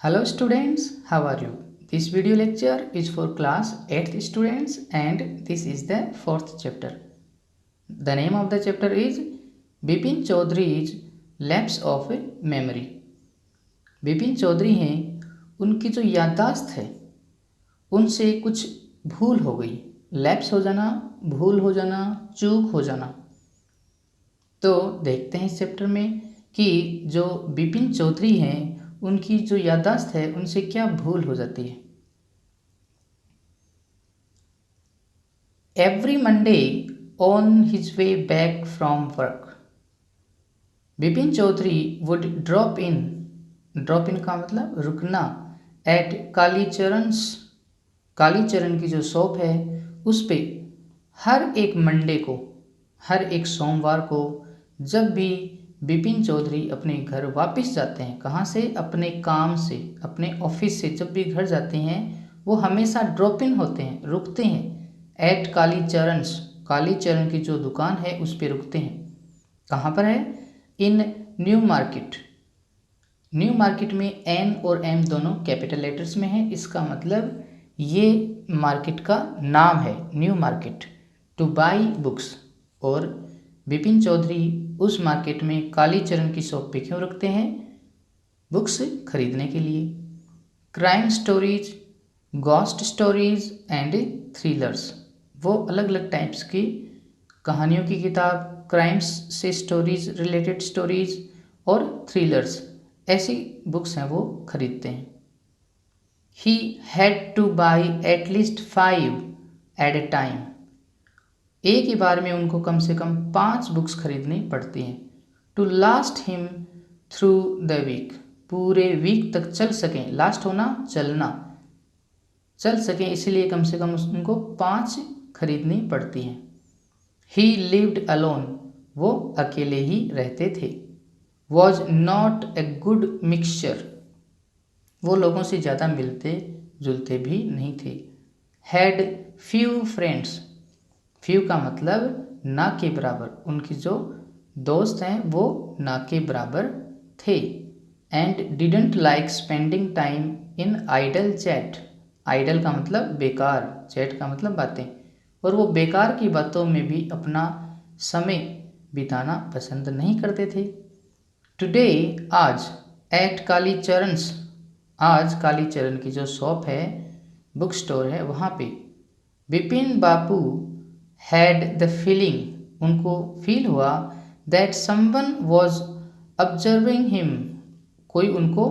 Hello students, how are you? This video lecture is for class 8th students and this is the 4th chapter. The name of the chapter is Bipin Chaudhary's Lapse of Memory. Bipin Chaudhary हैं, उनकी जो याददाश्त है उनसे कुछ भूल हो गई। लैप्स हो जाना, भूल हो जाना, चूक हो जाना। तो देखते हैं इस चैप्टर में कि जो बिपिन चौधरी हैं उनकी जो याददाश्त है उनसे क्या भूल हो जाती है। Every Monday on his way back from work Bipin Chaudhary would drop in का मतलब रुकना, एट कालीचरण की जो शॉप है उस पे हर एक मंडे को, हर एक सोमवार को जब भी बिपिन चौधरी अपने घर वापस जाते हैं, कहाँ से, अपने काम से, अपने ऑफिस से जब भी घर जाते हैं वो हमेशा ड्रॉप इन होते हैं, रुकते हैं। एट कालीचरण की जो दुकान है उस पर रुकते हैं। कहाँ पर है? इन न्यू मार्केट में एन और एम दोनों कैपिटल लेटर्स में है। इसका मतलब ये मार्केट का नाम है, new market, two by books. और बिपिन चौधरी उस मार्केट में कालीचरण की शॉप पे क्यों रखते हैं? बुक्स खरीदने के लिए। Crime stories, ghost stories and thrillers, वो अलग अलग टाइप्स की कहानियों की किताब, क्राइम्स से स्टोरीज, रिलेटेड स्टोरीज और थ्रिलर्स, ऐसी बुक्स हैं वो खरीदते हैं। He had to buy at least 5 at a time, एक ही बार में उनको कम से कम 5 बुक्स खरीदनी पड़ती हैं। To last him through the week, पूरे वीक तक चल सकें, लास्ट होना चलना, चल सकें इसलिए कम से कम उनको 5 खरीदनी पड़ती हैं। ही लिव्ड अलोन, वो अकेले ही रहते थे। Was not a good mixture, वो लोगों से ज़्यादा मिलते जुलते भी नहीं थे। हैड फ्यू फ्रेंड्स, फ्यू का मतलब ना के बराबर, उनकी जो दोस्त हैं वो ना के बराबर थे। And didn't like spending time in idle chat, idle का मतलब बेकार, चैट का मतलब बातें, और वो बेकार की बातों में भी अपना समय बिताना पसंद नहीं करते थे। टुडे, आज, एट कालीचरणस, आज कालीचरण की जो शॉप है, बुक स्टोर है, वहाँ पे बिपिन बापू हैड द फीलिंग, उनको फील हुआ, that someone was observing him, कोई उनको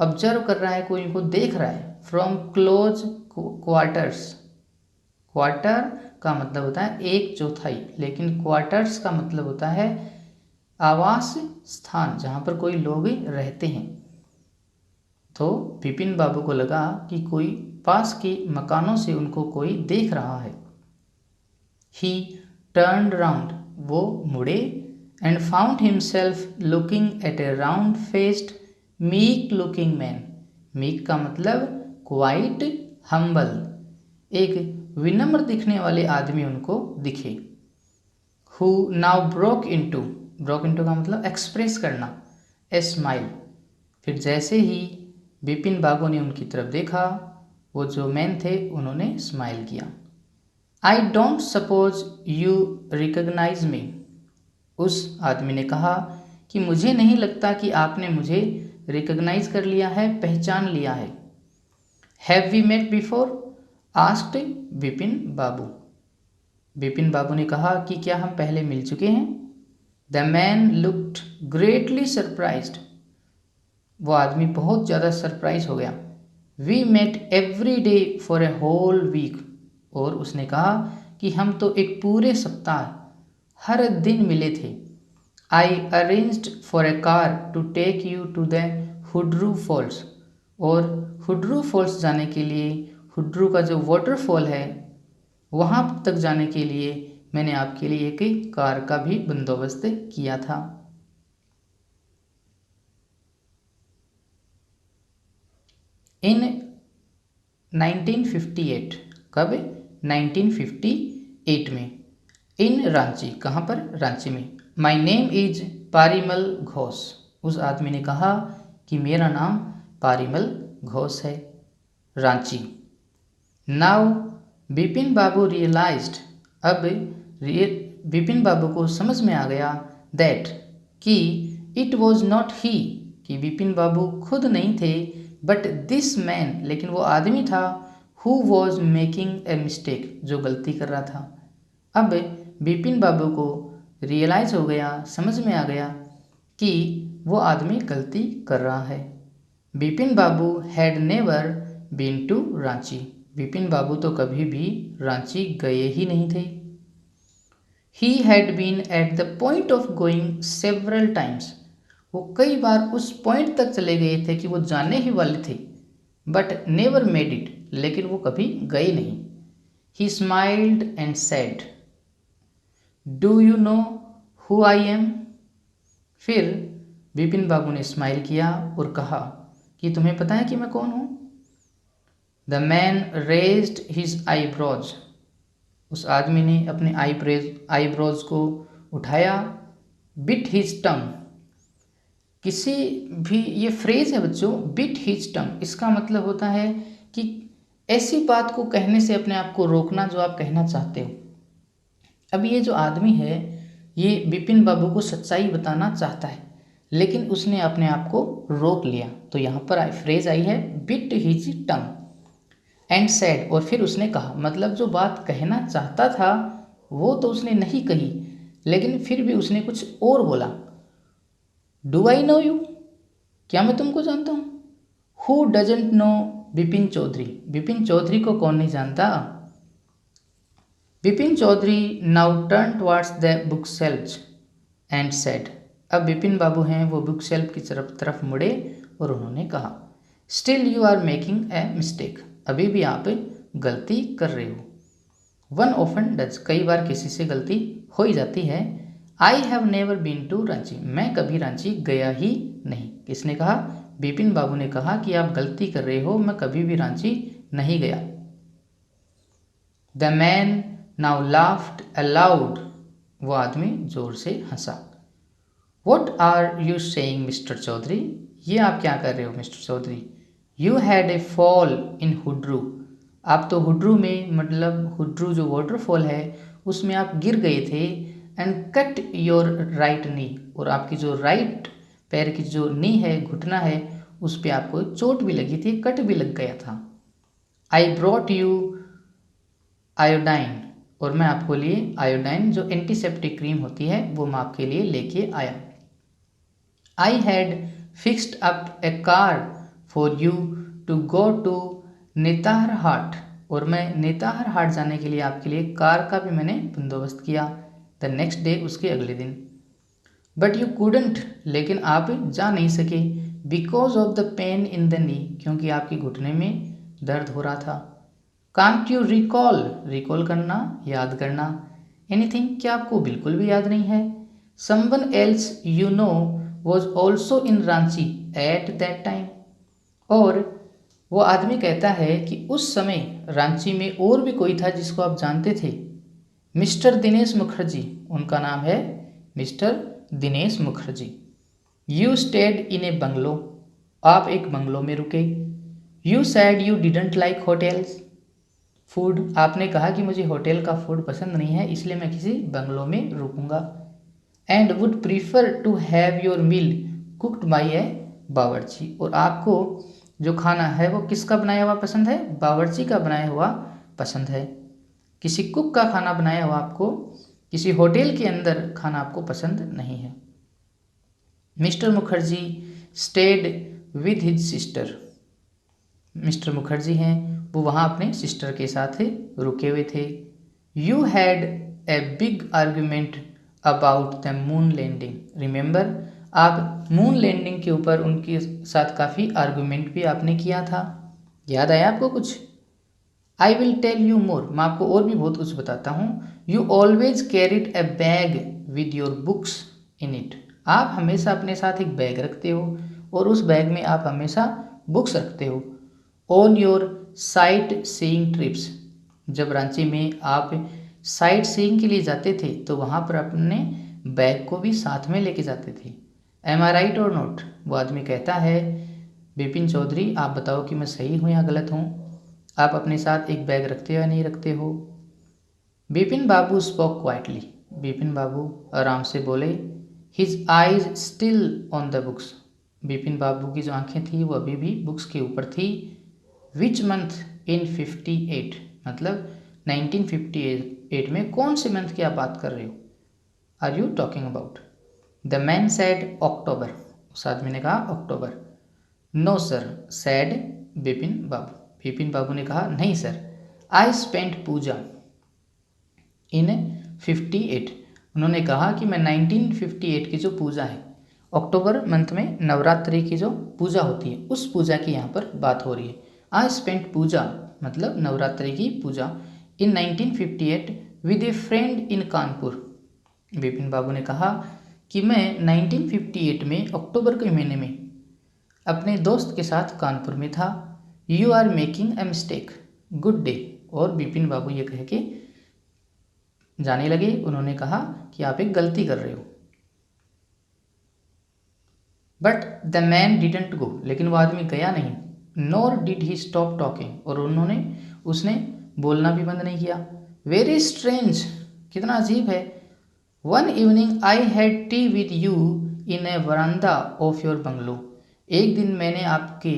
ऑब्जर्व कर रहा है, कोई उनको देख रहा है। फ्रॉम क्लोज क्वार्टर्स, क्वार्टर का मतलब होता है 1/4, लेकिन क्वार्टर्स का मतलब होता है आवास स्थान, जहाँ पर कोई लोग रहते हैं। तो बिपिन बाबू को लगा कि कोई पास के मकानों से उनको कोई देख रहा है। ही टर्न्ड राउंड, वो मुड़े, and found himself looking at A round faced meek looking man, meek का मतलब क्वाइट हम्बल, एक विनम्र दिखने वाले आदमी उनको दिखे। हु नाउ ब्रोक इनटू का मतलब एक्सप्रेस करना, ए स्माइल, फिर जैसे ही बिपिन बाबू ने उनकी तरफ देखा, वो जो मैन थे उन्होंने स्माइल किया। I don't suppose you recognise me, उस आदमी ने कहा कि मुझे नहीं लगता कि आपने मुझे रिकग्नाइज कर लिया है, पहचान लिया है। Have we met before, asked Bipin Babu, Bipin Babu ने कहा कि क्या हम पहले मिल चुके हैं। The man looked greatly surprised, वो आदमी बहुत ज़्यादा सरप्राइज हो गया। We met every day for a whole week, और उसने कहा कि हम तो एक पूरे सप्ताह हर दिन मिले थे। I arranged for a car to take you to the Hudru Falls, और हुड्रू फॉल्स जाने के लिए, हुड्रू का जो वाटरफॉल है वहाँ तक जाने के लिए मैंने आपके लिए एक कार का भी बंदोबस्त किया था। इन 1958, कब? 1958 में। इन रांची, कहाँ पर? रांची में। माई नेम इज पारिमल घोष, उस आदमी ने कहा कि मेरा नाम पारिमल घोष है। रांची। नाउ बिपिन बाबू रियलाइज्ड, अब बिपिन बाबू को समझ में आ गया दैट, कि इट वॉज नॉट ही, कि बिपिन बाबू खुद नहीं थे, बट दिस मैन, लेकिन वो आदमी था, who was making a mistake, जो गलती कर रहा था। अब बिपिन बाबू को रियलाइज हो गया, समझ में आ गया कि वो आदमी गलती कर रहा है। Bipin Babu had never been to Ranchi, Bipin Babu तो कभी भी रांची गए ही नहीं थे। He had been at the point of going several times, वो कई बार उस पॉइंट तक चले गए थे कि वो जाने ही वाले थे, बट नेवर मेड इट, लेकिन वो कभी गए नहीं। ही smiled and said, do you know who I am, फिर बिपिन बाबू ने स्माइल किया और कहा कि तुम्हें पता है कि मैं कौन हूँ। The man raised his eyebrows, उस आदमी ने अपने आईब्रोज को उठाया। बिट हिज टंग, किसी भी, ये फ्रेज है बच्चों, बिट हिज टंग, इसका मतलब होता है कि ऐसी बात को कहने से अपने आप को रोकना जो आप कहना चाहते हो। अब ये जो आदमी है ये बिपिन बाबू को सच्चाई बताना चाहता है, लेकिन उसने अपने आप को रोक लिया, तो यहाँ पर फ्रेज आई है bit his tongue and said, और फिर उसने कहा, मतलब जो बात कहना चाहता था वो तो उसने नहीं कही, लेकिन फिर भी उसने कुछ और बोला। डू आई नो यू, क्या मैं तुमको जानता हूँ। Who doesn't know Bipin Chaudhary, Bipin Chaudhary को कौन नहीं जानता। Bipin Chaudhary now turn towards the book shelves and said, अब बिपिन बाबू हैं वो बुक शेल्फ की तरफ मुड़े और उन्होंने कहा, still you are making a mistake, अभी भी आप गलती कर रहे हो। वन ऑफन डज, कई बार किसी से गलती हो ही जाती है। I have never been to Ranchi, मैं कभी रांची गया ही नहीं। किसने कहा, बिपिन बाबू ने कहा कि आप गलती कर रहे हो, मैं कभी भी रांची नहीं गया। The man now laughed aloud, वो आदमी जोर से हंसा। What are you saying mister Chowdhury, ये आप क्या कर रहे हो mister Chowdhury. You had a fall in Hudru, आप तो हुड्रू में, मतलब हुड्रू जो वाटरफॉल है उसमें आप गिर गए थे। And cut your right knee, और आपकी जो राइट पैर की जो नी है, घुटना है, उस पर आपको चोट भी लगी थी, कट भी लग गया था। आई ब्रॉट यू आयोडाइन, और मैं आपको लिए आयोडाइन जो एंटीसेप्टिक क्रीम होती है वो मैं आपके लिए लेके आया। I had fixed up a car for you to go to Netarhat, और मैं नेताहर हाट जाने के लिए आपके लिए कार का भी मैंने बंदोबस्त किया। द नेक्स्ट डे, उसके अगले दिन। बट यू कूडेंट, लेकिन आप जा नहीं सके, because of the pain in the knee, क्योंकि आपके घुटने में दर्द हो रहा था। कांट यू रिकॉल, रिकॉल करना, याद करना। एनीथिंग, क्या आपको बिल्कुल भी याद नहीं है। Someone else you know was also in Ranchi at that time, और वो आदमी कहता है कि उस समय रांची में और भी कोई था जिसको आप जानते थे। मिस्टर दिनेश मुखर्जी, उनका नाम है mister Dinesh Mukherjee. You stayed in A bungalow, आप एक बंगलो में रुके। You said you didn't like hotels food, आपने कहा कि मुझे होटल का फूड पसंद नहीं है, इसलिए मैं किसी बंगलो में रुकूंगा। And would prefer to have your meal cooked by a bawarchi, और आपको जो खाना है वो किसका बनाया हुआ पसंद है, बावर्ची का बनाया हुआ पसंद है। किसी कुक का खाना बनाया हुआ आपको, किसी होटल के अंदर खाना आपको पसंद नहीं है। Mister Mukherjee stayed with his sister, mister Mukherjee हैं वो वहाँ अपने सिस्टर के साथ रुके हुए थे। You had a big argument about the moon landing, remember, आप मून लैंडिंग के ऊपर उनके साथ काफ़ी आर्ग्यूमेंट भी आपने किया था, याद आया आपको कुछ। I will tell you more, मैं आपको और भी बहुत कुछ बताता हूँ। You always carried a bag with your books in it, आप हमेशा अपने साथ एक बैग रखते हो और उस बैग में आप हमेशा बुक्स रखते हो। On your sight seeing trips, जब रांची में आप साइट सीइंग के लिए जाते थे तो वहाँ पर अपने बैग को भी साथ में लेके जाते थे। एम आई राइट और नॉट, वो आदमी कहता है विपिन चौधरी, आप बताओ कि मैं सही हूँ या गलत हूँ। आप अपने साथ एक बैग रखते हो या नहीं रखते हो। विपिन बाबू स्पोक क्वाइटली, विपिन बाबू आराम से बोले। His eyes still on the books, Vipin Babu की जो आंखें थी वो अभी भी बुक्स के ऊपर थी। विच मंथ इन 58, मतलब 1958 में कौन से मंथ की आप बात कर रहे हो, are you talking about. The man said October, उस आदमी ने कहा October. No sir said Vipin Babu, Vipin Babu ने कहा नहीं सर। आई स्पेंट पूजा इन 58, उन्होंने कहा कि मैं 1958 की जो पूजा है, अक्टूबर मंथ में नवरात्रि की जो पूजा होती है उस पूजा की यहाँ पर बात हो रही है। आई स्पेंट पूजा मतलब नवरात्रि की Puja in 1958 with a friend in Kanpur. Vipin Babu ने कहा कि मैं 1958 में अक्टूबर के महीने में अपने दोस्त के साथ कानपुर में था। You are making a mistake, good day. और विपिन बाबू ये कह के जाने लगे। उन्होंने कहा कि आप एक गलती कर रहे हो। But the man didn't go, लेकिन वो आदमी गया नहीं। Nor did he stop talking, और उसने बोलना भी बंद नहीं किया। वेरी स्ट्रेंज, कितना अजीब है। One evening I had T with you in A veranda of your bungalow, एक दिन मैंने आपके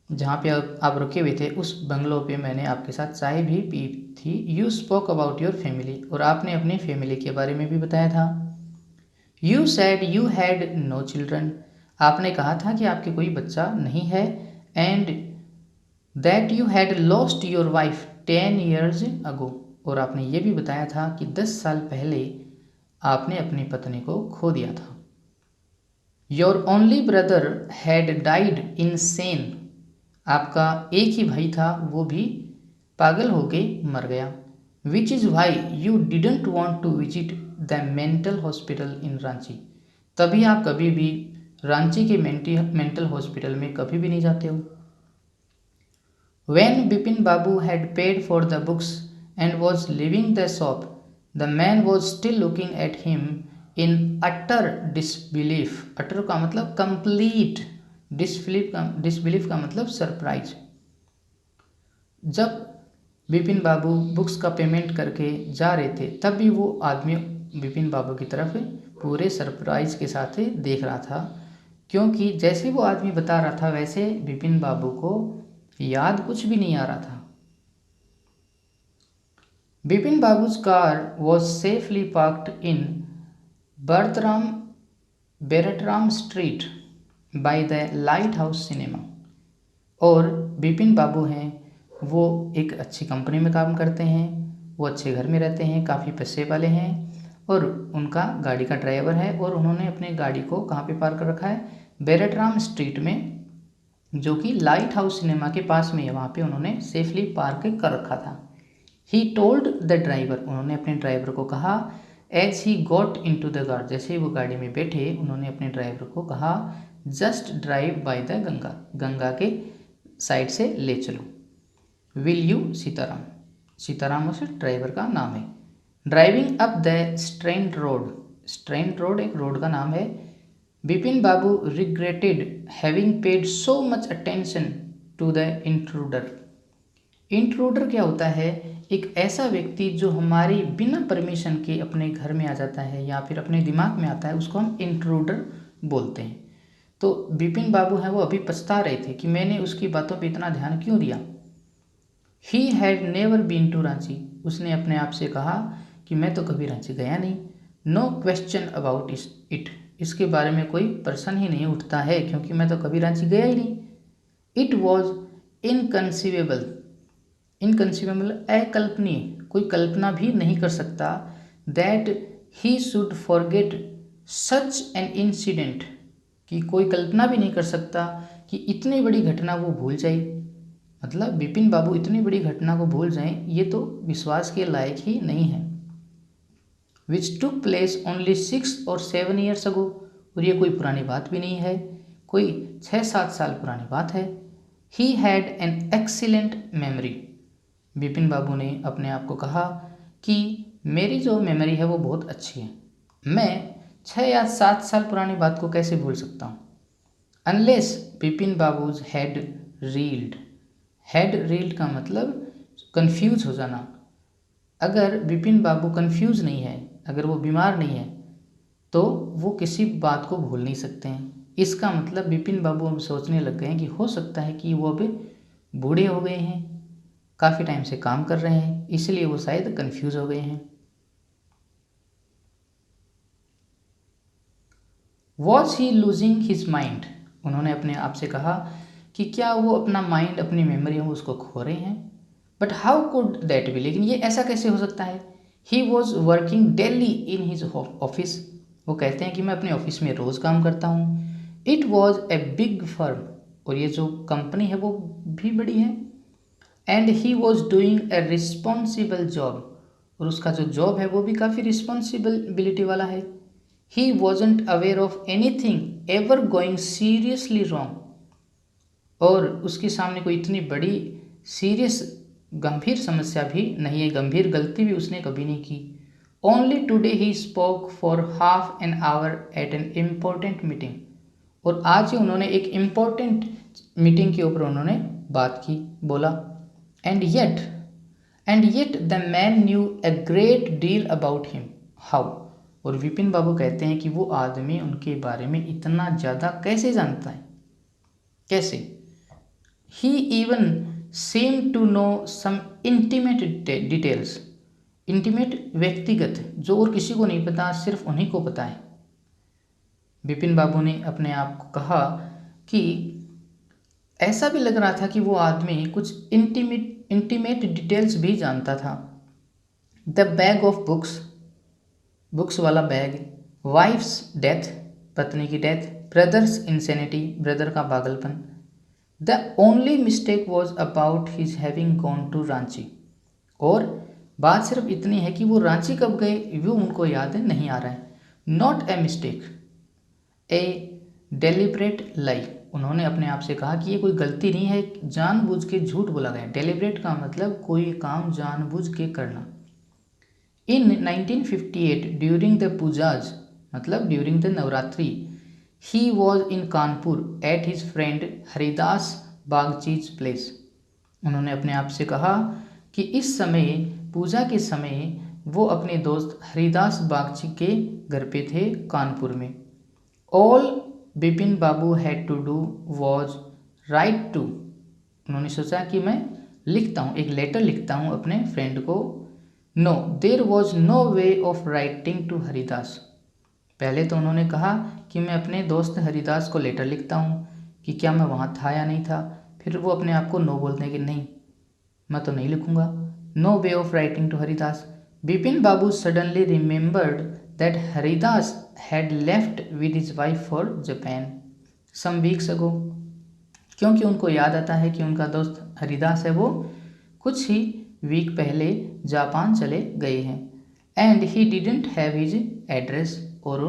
जहाँ पे आप रुके हुए थे उस बंगलो पे मैंने आपके साथ चाय भी पी थी। You spoke about your family, और आपने अपनी फैमिली के बारे में भी बताया था। You said you had no children, आपने कहा था कि आपके कोई बच्चा नहीं है। And that you had lost your wife 10 years ago, और आपने ये भी बताया था कि 10 साल पहले आपने अपनी पत्नी को खो दिया था। Your only brother had died insane, आपका एक ही भाई था वो भी पागल होके मर गया। Which is why you didn't want to visit the mental hospital in Ranchi, तभी आप कभी भी रांची के मेंटल हॉस्पिटल में कभी भी नहीं जाते हो। When Bipin Babu had paid for the books and was leaving the shop, the man was still looking at him in utter disbelief. Utter का मतलब complete, disbelief का मतलब सरप्राइज। जब विपिन बाबू बुक्स का पेमेंट करके जा रहे थे तब भी वो आदमी विपिन बाबू की तरफ पूरे सरप्राइज के साथ देख रहा था, क्योंकि जैसे वो आदमी बता रहा था वैसे विपिन बाबू को याद कुछ भी नहीं आ रहा था। Vipin Babu's car was safely parked in Bertram street by the Lighthouse cinema, और विपिन बाबू हैं वो एक अच्छी कंपनी में काम करते हैं, वो अच्छे घर में रहते हैं, काफ़ी पैसे वाले हैं, और उनका गाड़ी का ड्राइवर है, और उन्होंने अपने गाड़ी को कहाँ पे पार्क कर रखा है, बेरटराम स्ट्रीट में, जो कि लाइट हाउस सिनेमा के पास में है, वहाँ पे उन्होंने सेफली पार्क कर रखा था। ही टोल्ड द ड्राइवर, उन्होंने अपने ड्राइवर को कहा। As he got in the द कार, जैसे ही वो गाड़ी में बैठे उन्होंने अपने ड्राइवर को कहा just drive by the Ganga, Ganga के साइड से ले चलो। विल यू, सीताराम, सीताराम उस ड्राइवर का नाम है। Driving up the strand road, strand road एक रोड का नाम है। Bipin Babu regretted having paid so much attention to the intruder. Intruder क्या होता है, एक ऐसा व्यक्ति जो हमारी बिना परमिशन के अपने घर में आ जाता है या फिर अपने दिमाग में आता है, उसको हम इंट्रूडर बोलते हैं। तो विपिन बाबू हैं वो अभी पछता रहे थे कि मैंने उसकी बातों पे इतना ध्यान क्यों दिया। He had never been to Ranchi, उसने अपने आप से कहा कि मैं तो कभी रांची गया नहीं। नो क्वेश्चन अबाउट इट, इसके बारे में कोई प्रश्न ही नहीं उठता है क्योंकि मैं तो कभी रांची गया ही नहीं। इट वॉज इनकंसीवेबल, इनकंसीवेबल अकल्पनीय, कोई कल्पना भी नहीं कर सकता। That he should forget such an incident, कि कोई कल्पना भी नहीं कर सकता कि इतनी बड़ी घटना वो भूल जाए। मतलब विपिन बाबू इतनी बड़ी घटना को भूल जाएं, ये तो विश्वास के लायक ही नहीं है। विच took place only 6 or 7 years ago, और ये कोई पुरानी बात भी नहीं है, कोई 6-7 साल पुरानी बात है। He had an excellent memory, Vipin Babu ने अपने आप को कहा कि मेरी जो मेमोरी है वो बहुत अच्छी है, मैं 6 या 7 साल पुरानी बात को कैसे भूल सकता हूँ। Unless Bipin babus had reeled. Had reeled का मतलब कंफ्यूज हो जाना। अगर बिपिन बाबू कंफ्यूज नहीं है, अगर वो बीमार नहीं है, तो वो किसी बात को भूल नहीं सकते हैं। इसका मतलब बिपिन बाबू अब सोचने लग गए हैं कि हो सकता है कि वो अब बूढ़े हो गए हैं, काफ़ी टाइम से काम कर रहे हैं, इसलिए वो शायद कंफ्यूज हो गए हैं। Was he losing his mind. उन्होंने अपने आप से कहा कि क्या वो अपना माइंड, अपनी मेमोरी है उसको खो रहे हैं। But how could that be, लेकिन ये ऐसा कैसे हो सकता है। He was working daily in his office. वो कहते हैं कि मैं अपने ऑफिस में रोज़ काम करता हूँ। It was a big firm, और ये जो कंपनी है वो भी बड़ी है। And he was doing a responsible job, और उसका जो जॉब है वो भी काफ़ी रिस्पॉन्सिबिलिटी वाला है। He wasn't aware of any thing ever going seriously wrong, और उसके सामने कोई इतनी बड़ी सीरियस गंभीर समस्या भी नहीं है, गंभीर गलती भी उसने कभी नहीं की। Only today he spoke for half an hour at an important meeting, और आज ही उन्होंने एक इम्पोर्टेंट मीटिंग के ऊपर उन्होंने बात की, बोला। And yet the man new a great deal about him. How, और विपिन बाबू कहते हैं कि वो आदमी उनके बारे में इतना ज़्यादा कैसे जानता है, कैसे। He even seemed to know some intimate details. Intimate व्यक्तिगत, जो और किसी को नहीं पता, सिर्फ उन्हीं को पता है। विपिन बाबू ने अपने आप को कहा कि ऐसा भी लग रहा था कि वो आदमी कुछ इंटीमेट डिटेल्स भी जानता था। The bag of books, books वाला बैग, वाइफ्स डेथ, पत्नी की डेथ, ब्रदर्स इंसेनिटी, ब्रदर का पागलपन। The only mistake was about his having gone to Ranchi, और बात सिर्फ इतनी है कि वो रांची कब गए वो उनको याद नहीं आ रहा है। Not a mistake, a deliberate lie. उन्होंने अपने आप से कहा कि ये कोई गलती नहीं है, जानबूझ के झूठ बोला गया। डेलिब्रेट का मतलब कोई काम जानबूझ के करना। इन 1958 ड्यूरिंग द पूजाज, मतलब during the Navratri, he was in Kanpur at his friend Haridas Bagchi's place. उन्होंने अपने आप से कहा कि इस समय, पूजा के समय, वो अपने दोस्त हरिदास बागची के घर पे थे कानपुर में। All Bipin Babu had to do was write to. उन्होंने सोचा कि मैं लिखता हूँ, एक लेटर लिखता हूँ अपने फ्रेंड को। No, there was no way of writing to Haridas. पहले तो उन्होंने कहा कि मैं अपने दोस्त हरिदास को लेटर लिखता हूँ, कि क्या मैं वहाँ था या नहीं था। फिर वो अपने आप को नो बोलते हैं कि नहीं, मैं तो नहीं लिखूँगा। No way of writing to Haridas. Bipin Babu suddenly remembered that Haridas had left with his wife for Japan some weeks ago. क्योंकि उनको याद आता है कि उनका दोस्त हरिदास है वो कुछ ही वीक पहले जापान चले गए हैं। And he didn't have his address, और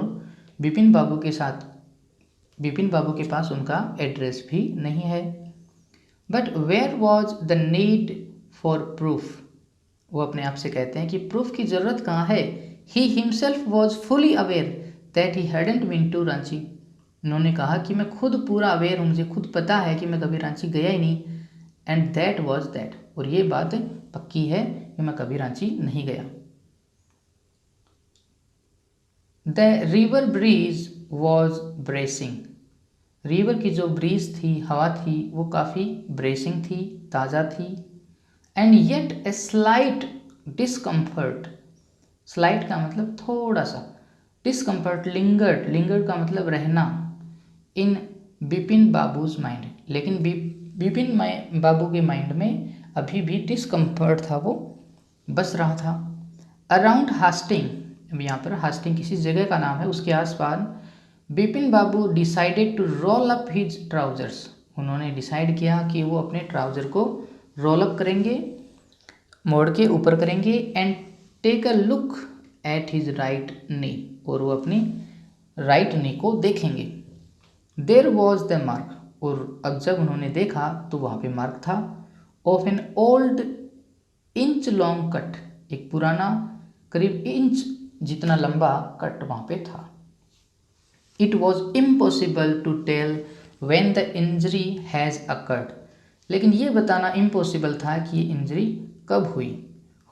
बिपिन बाबू के साथ, बिपिन बाबू के पास उनका एड्रेस भी नहीं है। But where was the need for proof. वो अपने आप से कहते हैं कि प्रूफ की ज़रूरत कहाँ है। He himself was fully aware that he hadn't been to Ranchi. उन्होंने कहा कि मैं खुद पूरा अवेयर हूँ, मुझे खुद पता है कि मैं कभी रांची गया ही नहीं। एंड दैट वॉज दैट, और ये बात पक्की है कि मैं कभी रांची नहीं गया। The river breeze was bracing. River की जो ब्रीज थी, हवा थी, वो काफ़ी ब्रेसिंग थी, ताज़ा थी। And yet a slight discomfort, slight का मतलब थोड़ा सा, डिस्कम्फर्ट लिंगर्ड, लिंगर्ड का मतलब रहना, इन बिपिन बाबूज माइंड, लेकिन बिपिन बाबू के माइंड में अभी भी डिस्कम्फर्ट था, वो बस रहा था। अराउंड हास्टिंग, अब यहाँ पर हास्टिंग किसी जगह का नाम है, उसके आसपास बिपिन बाबू decided to roll up his trousers. उन्होंने डिसाइड किया कि वो अपने ट्राउज़र को रोल अप करेंगे, मोड़ के ऊपर करेंगे। And take a look at his right knee, और वो अपनी राइट नी को देखेंगे। देर वॉज द मार्क, और अब जब उन्होंने देखा तो वहाँ पे मार्क था, of an old inch long cut, एक पुराना करीब इंच जितना लंबा कट वहाँ पे था। It was impossible to tell when the injury has occurred, लेकिन ये बताना इम्पॉसिबल था कि ये इंजरी कब हुई।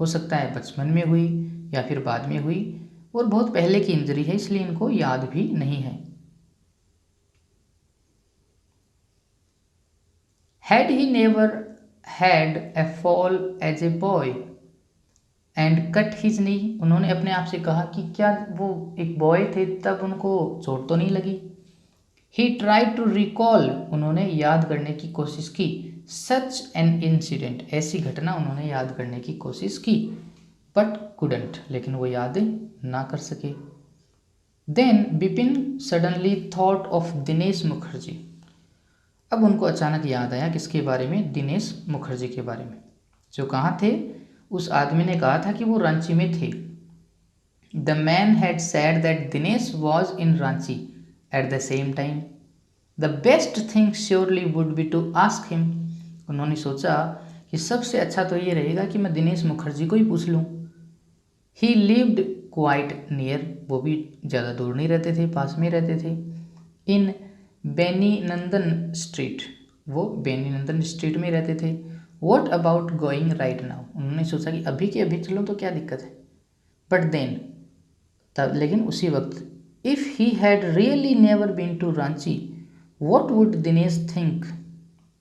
हो सकता है बचपन में हुई या फिर बाद में हुई, और बहुत पहले की इंजरी है इसलिए इनको याद भी नहीं है। Had he never had a fall as a boy and cut his knee, उन्होंने अपने आप से कहा कि क्या वो एक बॉय थे तब उनको चोट तो नहीं लगी। ही ट्राइड टू रिकॉल, उन्होंने याद करने की कोशिश की। सच एन इंसिडेंट, ऐसी घटना उन्होंने याद करने की कोशिश की, बट कुडंट, लेकिन वो याद ना कर सके। Then Bipin suddenly thought of Dinesh Mukherjee, अब उनको अचानक याद आया किसके बारे में, दिनेश मुखर्जी के बारे में, जो कहाँ थे। उस आदमी ने कहा था कि वो रांची में थे। The man had said that Dinesh was in Ranchi at the same time. The best thing surely would be to ask him, उन्होंने सोचा कि सबसे अच्छा तो ये रहेगा कि मैं दिनेश मुखर्जी को ही पूछ लूँ। ही लिव्ड क्वाइट नियर, वो भी ज़्यादा दूर नहीं रहते थे, पास में रहते थे। इन बेनीनंदन स्ट्रीट, वो बेनीनंदन स्ट्रीट में रहते थे। What about going right now, उन्होंने सोचा कि अभी के अभी चलो तो क्या दिक्कत है। बट देन, तब लेकिन उसी वक्त, if he had really never been to Ranchi what would Dinesh think,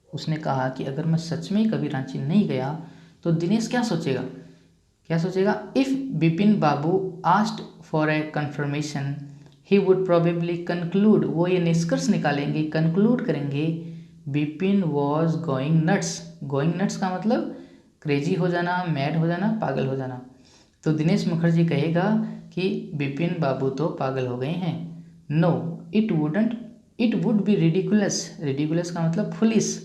उसने कहा कि अगर मैं सच में कभी रांची नहीं गया तो दिनेश क्या सोचेगा, क्या सोचेगा। If Bipin Babu asked for a confirmation he would probably conclude, वो ये निष्कर्ष निकालेंगे, कंक्लूड करेंगे, Bipin was going nuts. Going nuts का मतलब क्रेजी हो जाना, मैड हो जाना, पागल हो जाना। तो दिनेश मुखर्जी कहेगा कि बिपिन बाबू तो पागल हो गए हैं। No it wouldn't, it would be ridiculous, ridiculous का मतलब foolish,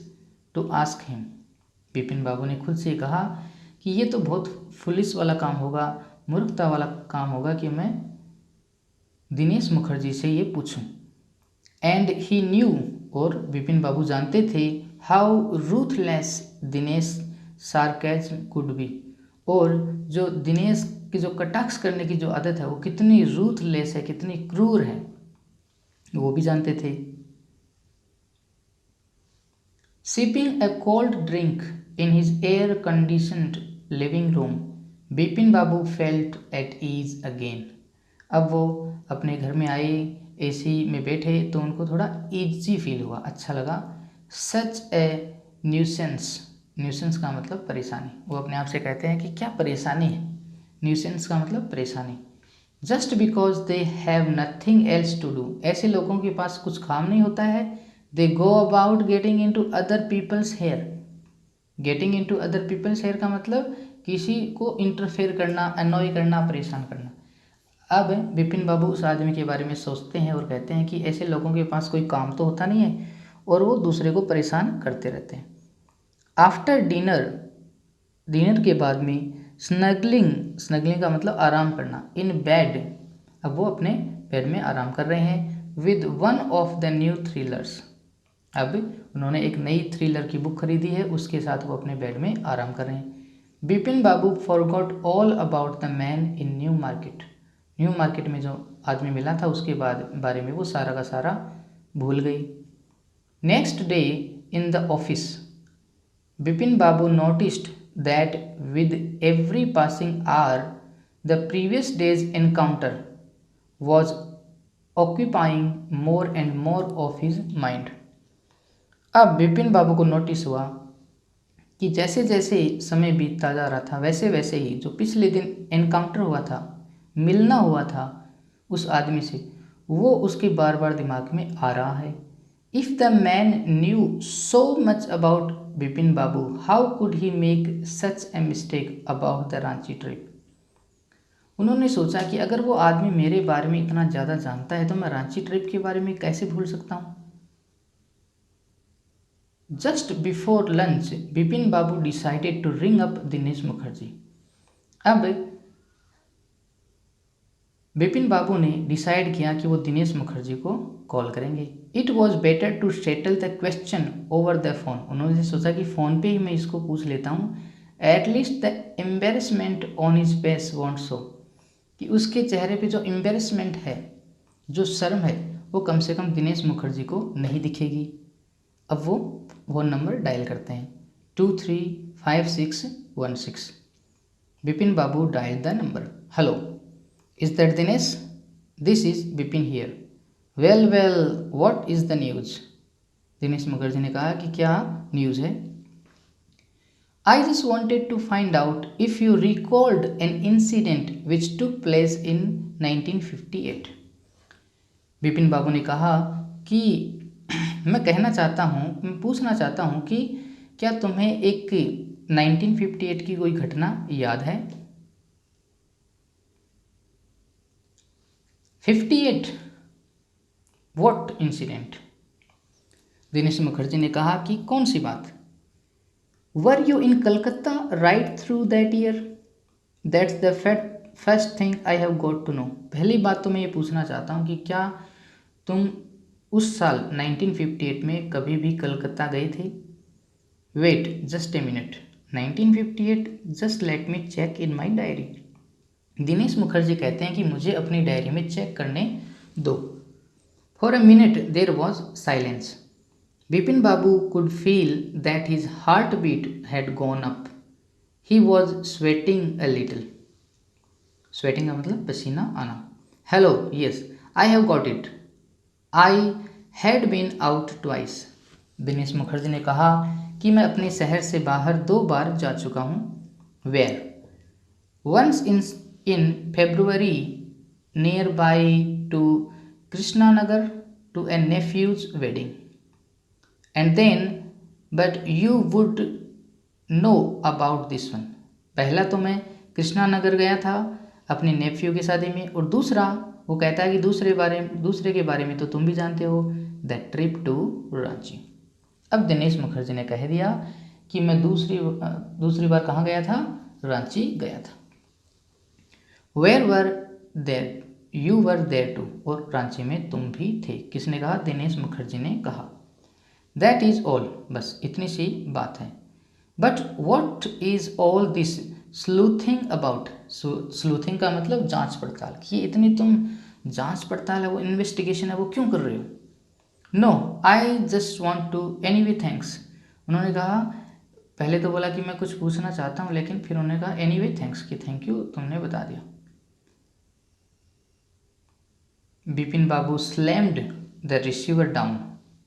to ask him, Bipin Babu ने खुद से कहा कि ये तो बहुत फुलिस वाला काम होगा, मूर्खता वाला काम होगा कि मैं दिनेश मुखर्जी से ये पूछूं। एंड ही न्यू, और बिपिन बाबू जानते थे, how ruthless Dinesh sarcasm could be, और जो दिनेश की जो कटाक्ष करने की जो आदत है वो कितनी रूथलेस है, कितनी क्रूर है, वो भी जानते थे। Sipping a cold drink in his air conditioned living room, Bipin Babu felt at ease again. अब वो अपने घर में आए, एसी में बैठे तो उनको थोड़ा ईजी फील हुआ, अच्छा लगा। सच ए न्यूसेंस, न्यूसेंस का मतलब परेशानी, वो अपने आप से कहते हैं कि क्या परेशानी है, न्यूसेंस का मतलब परेशानी। Just because they have nothing else to do, ऐसे लोगों के पास कुछ काम नहीं होता है। They go about getting into other people's hair, getting into other people's hair का मतलब किसी को इंटरफेयर करना, अनॉय करना, परेशान करना। अब बिपिन बाबू उस आदमी के बारे में सोचते हैं और कहते हैं कि ऐसे लोगों के पास कोई काम तो होता नहीं है और वो दूसरे को परेशान करते रहते हैं। आफ्टर डिनर, डिनर के बाद में, स्नगलिंग, स्नगलिंग का मतलब आराम करना, इन बेड, अब वो अपने बेड में आराम कर रहे हैं। With one of the new thrillers, अब उन्होंने एक नई थ्रिलर की बुक खरीदी है, उसके साथ वो अपने बेड में आराम कर रहे हैं। Bipin Babu forgot all about the man in New Market, New Market में जो आदमी मिला था उसके बारे में वो सारा का सारा भूल गई। Next day in the office, Bipin babu noticed that with every passing hour the previous day's encounter was occupying more and more of his mind. अब बिपिन बाबू को नोटिस हुआ कि जैसे जैसे समय बीतता जा रहा था वैसे वैसे ही जो पिछले दिन एनकाउंटर हुआ था, मिलना हुआ था उस आदमी से, वो उसके बार बार दिमाग में आ रहा है। If the man new so much about Bipin Babu how could he make such a mistake about the Ranchi trip. उन्होंने सोचा कि अगर वो आदमी मेरे बारे में इतना ज़्यादा जानता है तो मैं रांची ट्रिप के बारे में कैसे भूल सकता हूँ। Just before lunch Bipin Babu decided to ring up Dinesh Mukherjee. अब बिपिन बाबू ने डिसाइड किया कि वो दिनेश मुखर्जी को कॉल करेंगे। It was better to settle the question over the phone, उन्होंने सोचा कि फ़ोन पे ही मैं इसको पूछ लेता हूँ। At least the embarrassment on his face want show, कि उसके चेहरे पे जो एम्बेरसमेंट है, जो शर्म है, वो कम से कम दिनेश मुखर्जी को नहीं दिखेगी। अब वो फ़ोन नंबर डायल करते हैं 235616। Bipin Babu dial the number. Hello, is that Dinesh? This is Bipin here. Well well, what is the news? Dinesh Mukherjee ने कहा कि क्या न्यूज़ है? I just wanted to find out if you recalled an incident which took place in 1958। Bipin Babu ने कहा कि मैं पूछना चाहता हूँ कि क्या तुम्हें एक 1958 की कोई घटना याद है? 58, व्हाट इंसिडेंट? दिनेश मुखर्जी ने कहा कि कौन सी बात? Were you in Calcutta right through that year? That's the first thing I have got to know. पहली बात तो मैं ये पूछना चाहता हूँ कि क्या तुम उस साल 1958 में कभी भी कलकत्ता गए थे? Wait just a minute, 1958, just let me check in my diary. Dinesh Mukherjee कहते हैं कि मुझे अपनी डायरी में चेक करने दो। For a minute there was silence. Bipin Babu could feel that his heartbeat had gone up. He was sweating a little. Sweating का मतलब पसीना आना। Hello, yes, I have got it. I had been out twice. Dinesh Mukherjee ने कहा कि मैं अपने शहर से बाहर 2 बार जा चुका हूँ। Where? Once in February nearby to Krishnanagar to a nephew's wedding. And then, but you would know about this one. पहला तो मैं कृष्णा नगर गया था अपने नेफ्यू की शादी में, और दूसरा वो कहता है कि दूसरे के बारे में तो तुम भी जानते हो, द ट्रिप टू रांची। अब दिनेश मुखर्जी ने कह दिया कि मैं दूसरी बार कहाँ गया था? रांची गया था। Where were there? You were there too, और रांची में तुम भी थे। किसने कहा? दिनेश मुखर्जी ने कहा। दैट इज ऑल, बस इतनी सी बात है। But what is all this sleuthing about? Sleuthing का मतलब जांच पड़ताल। कि इतनी तुम जांच पड़ताल है, वो इन्वेस्टिगेशन है, वो क्यों कर रहे हो? No, I just want to anyway thanks. उन्होंने कहा, पहले तो बोला कि मैं कुछ पूछना चाहता हूँ, लेकिन फिर उन्होंने कहा एनीवे थैंक्स, कि थैंक यू, तुमने बता दिया। Bipin Babu slammed the receiver down.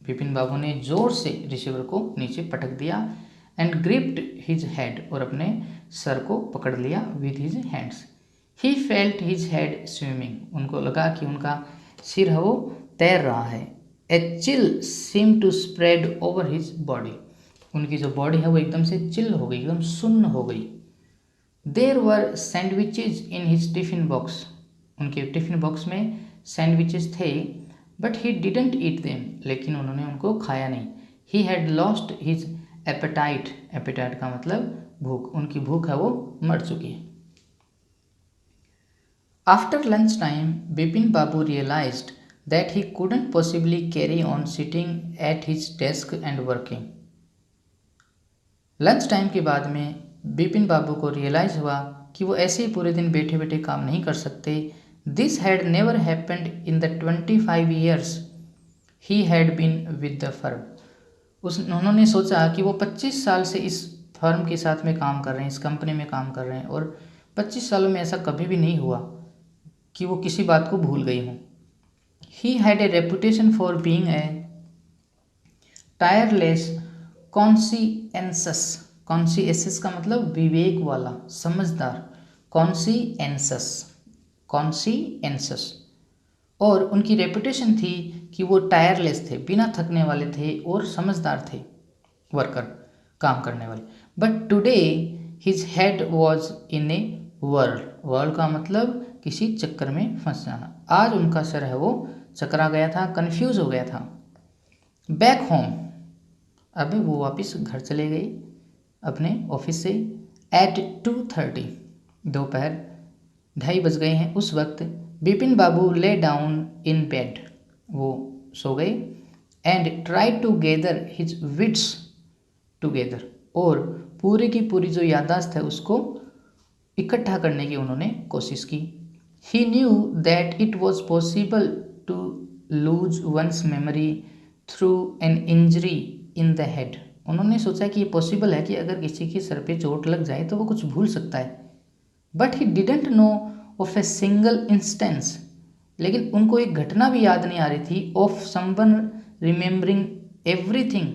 Bipin Babu ने जोर से रिसीवर को नीचे पटक दिया। एंड ग्रिप्ड हिज हेड, और अपने सर को पकड़ लिया with his hands. He felt his head swimming, उनको लगा कि उनका सिर है वो तैर रहा है। A chill seemed to spread over his body, उनकी जो बॉडी है वो एकदम से चिल हो गई, एकदम सुन्न हो गई। There were sandwiches in his tiffin box, उनके टिफिन बॉक्स में सैंडविचेस थे। But he didn't eat them, लेकिन उन्होंने उनको खाया नहीं। He had lost his appetite, appetite का मतलब भूख, उनकी भूख है वो मर चुकी है। After lunch time Bipin babu realised that he couldn't possibly carry on sitting at his desk and working. Lunch time के बाद में बिपिन बाबू को रियलाइज़ हुआ कि वो ऐसे ही पूरे दिन बैठे बैठे काम नहीं कर सकते। This had never happened in the 25 years he had been with the firm. उन्होंने सोचा कि वो 25 साल से इस फर्म के साथ में काम कर रहे हैं, इस कंपनी में काम कर रहे हैं, और 25 सालों में ऐसा कभी भी नहीं हुआ कि वो किसी बात को भूल गई हूँ। He had a reputation for being a tireless conscientious, conscious का मतलब विवेक वाला, समझदार, कॉन्शियंसस। और उनकी रेपुटेशन थी कि वो टायरलेस थे, बिना थकने वाले थे और समझदार थे, वर्कर, काम करने वाले। But today his head was in a world का मतलब किसी चक्कर में फंस जाना। आज उनका सर है वो चकरा गया था, कंफ्यूज हो गया था। बैक होम, अभी वो वापस घर चले गए अपने ऑफिस से। एट 2:30, दोपहर 2:30 बज गए हैं उस वक्त। बिपिन बाबू ले डाउन इन बेड, वो सो गए। And try to gather his wits together, और पूरी की पूरी जो याददाश्त है उसको इकट्ठा करने की उन्होंने कोशिश की। He knew that it was possible to lose one's memory through an injury in the head. उन्होंने सोचा कि ये पॉसिबल है कि अगर किसी के सर पे चोट लग जाए तो वो कुछ भूल सकता है। But he didn't know of a single instance, लेकिन उनको एक घटना भी याद नहीं आ रही थी of someone remembering everything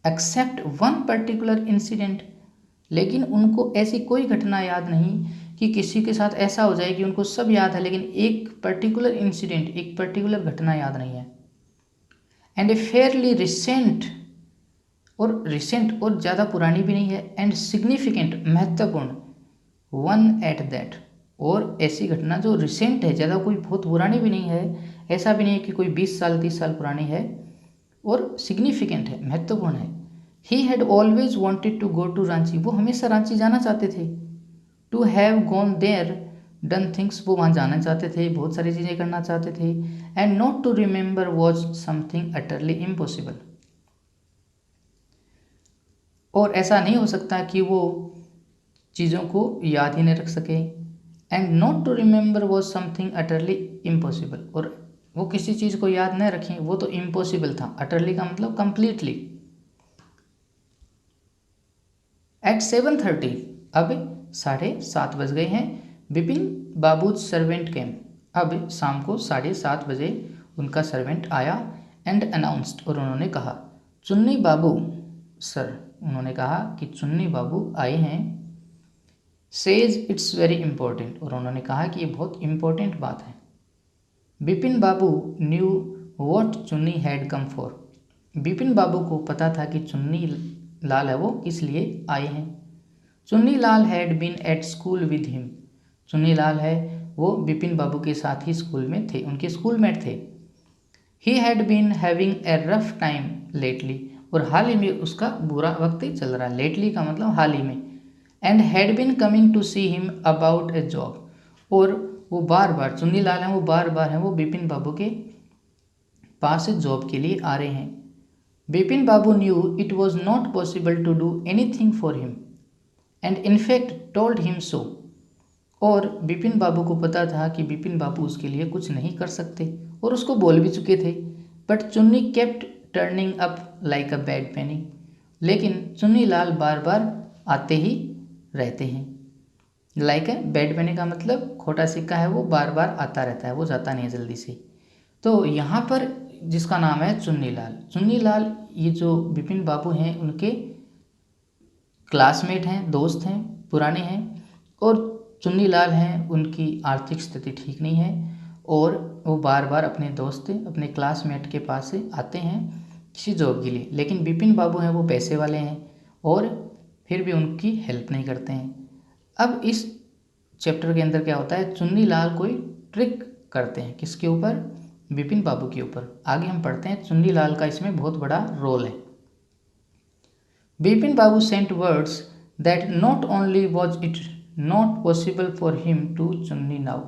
except one particular incident. लेकिन उनको ऐसी कोई घटना याद नहीं कि किसी के साथ ऐसा हो जाए कि उनको सब याद है लेकिन एक पर्टिकुलर इंसिडेंट, एक पर्टिकुलर घटना याद नहीं है। एंड ए फेयरली रिसेंट और ज़्यादा पुरानी भी नहीं है, एंड सिग्निफिकेंट महत्वपूर्ण वन एट दैट, और ऐसी घटना जो रिसेंट है, ज़्यादा कोई बहुत पुरानी भी नहीं है, ऐसा भी नहीं है कि कोई 20 साल 30 साल पुरानी है, और सिग्निफिकेंट है, महत्वपूर्ण है। He had always wanted to go to Ranchi, वो हमेशा रांची जाना चाहते थे। To have gone there done things, वो वहाँ जाना चाहते थे, बहुत सारी चीज़ें करना चाहते थे। And not to remember was something utterly impossible, और ऐसा नहीं हो सकता कि वो चीज़ों को याद ही नहीं रख सके। And not to remember was something utterly impossible, और वो किसी चीज़ को याद नहीं रखें, वो तो इम्पॉसिबल था। अटरली का मतलब कंप्लीटली। एट 7:30, अब 7:30 बज गए हैं। बिपिन बाबूज सर्वेंट केम, अब शाम को 7:30 बजे उनका सर्वेंट आया। एंड अनाउंस्ड, और उन्होंने कहा, चुन्नी बाबू सर, उन्होंने कहा कि चुन्नी बाबू आए हैं। सेज इट्स वेरी इंपॉर्टेंट, और उन्होंने कहा कि ये बहुत इंपॉर्टेंट बात है। बिपिन बाबू न्यू वॉट चुन्नी हैड कम फॉर, बिपिन बाबू को पता था कि चुन्नी लाल है वो किस लिए आए हैं। Chunni Lal had been at school with him, Chunni Lal है वो बिपिन बाबू के साथ ही स्कूल में थे, उनके स्कूलमेट थे। He had been having a rough time lately, और हाल ही में उसका बुरा वक्त ही चल रहा है। लेटली का मतलब हाल ही में। And had been coming to see him about a job, और वो बार बार, चुन्नी लाल हैं वो बार बार हैं वो बिपिन बाबू के पास जॉब के लिए आ रहे हैं। Bipin Babu knew it was not possible to do anything for him and in fact told him so, और बिपिन बाबू को पता था कि बिपिन बाबू उसके लिए कुछ नहीं कर सकते, और उसको बोल भी चुके थे। But Chunni kept turning up like a bad penny, लेकिन चुन्नी लाल बार बार आते ही रहते हैं। लाइक है बैड पेनी का मतलब खोटा सिक्का है, वो बार बार आता रहता है, वो जाता नहीं है जल्दी से। तो यहाँ पर जिसका नाम है चुन्नी लाल, चुन्नी लाल ये जो बिपिन बाबू हैं उनके क्लासमेट हैं, दोस्त हैं, पुराने हैं। और चुन्नी लाल हैं उनकी आर्थिक स्थिति ठीक नहीं है, और वो बार बार अपने दोस्त अपने क्लासमेट के पास से आते हैं किसी जॉब के लिए। लेकिन बिपिन बाबू हैं वो पैसे वाले हैं, और फिर भी उनकी हेल्प नहीं करते हैं। अब इस चैप्टर के अंदर क्या होता है, चुन्नी लाल कोई ट्रिक करते हैं, किसके ऊपर, बिपिन बाबू के ऊपर। आगे हम पढ़ते हैं, चुन्नी लाल का इसमें बहुत बड़ा रोल है। Bipin Babu sent words that not only was it not possible for him to Chunni now,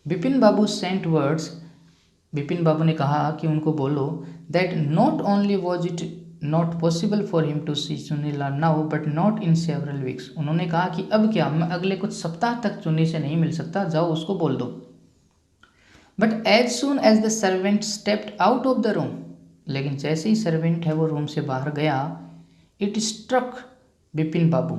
Bipin Babu sent words, Bipin Babu ने कहा कि उनको बोलो, that not only was it not possible for him to see Chunni Lal now but not in several weeks. उन्होंने कहा कि अब क्या, मैं अगले कुछ सप्ताह तक चुन्नी से नहीं मिल सकता, जाओ उसको बोल दो। But as soon as the servant stepped out of the room, लेकिन जैसे ही सर्वेंट है वो रूम से बाहर गया, इट स्ट्रक बिपिन बाबू,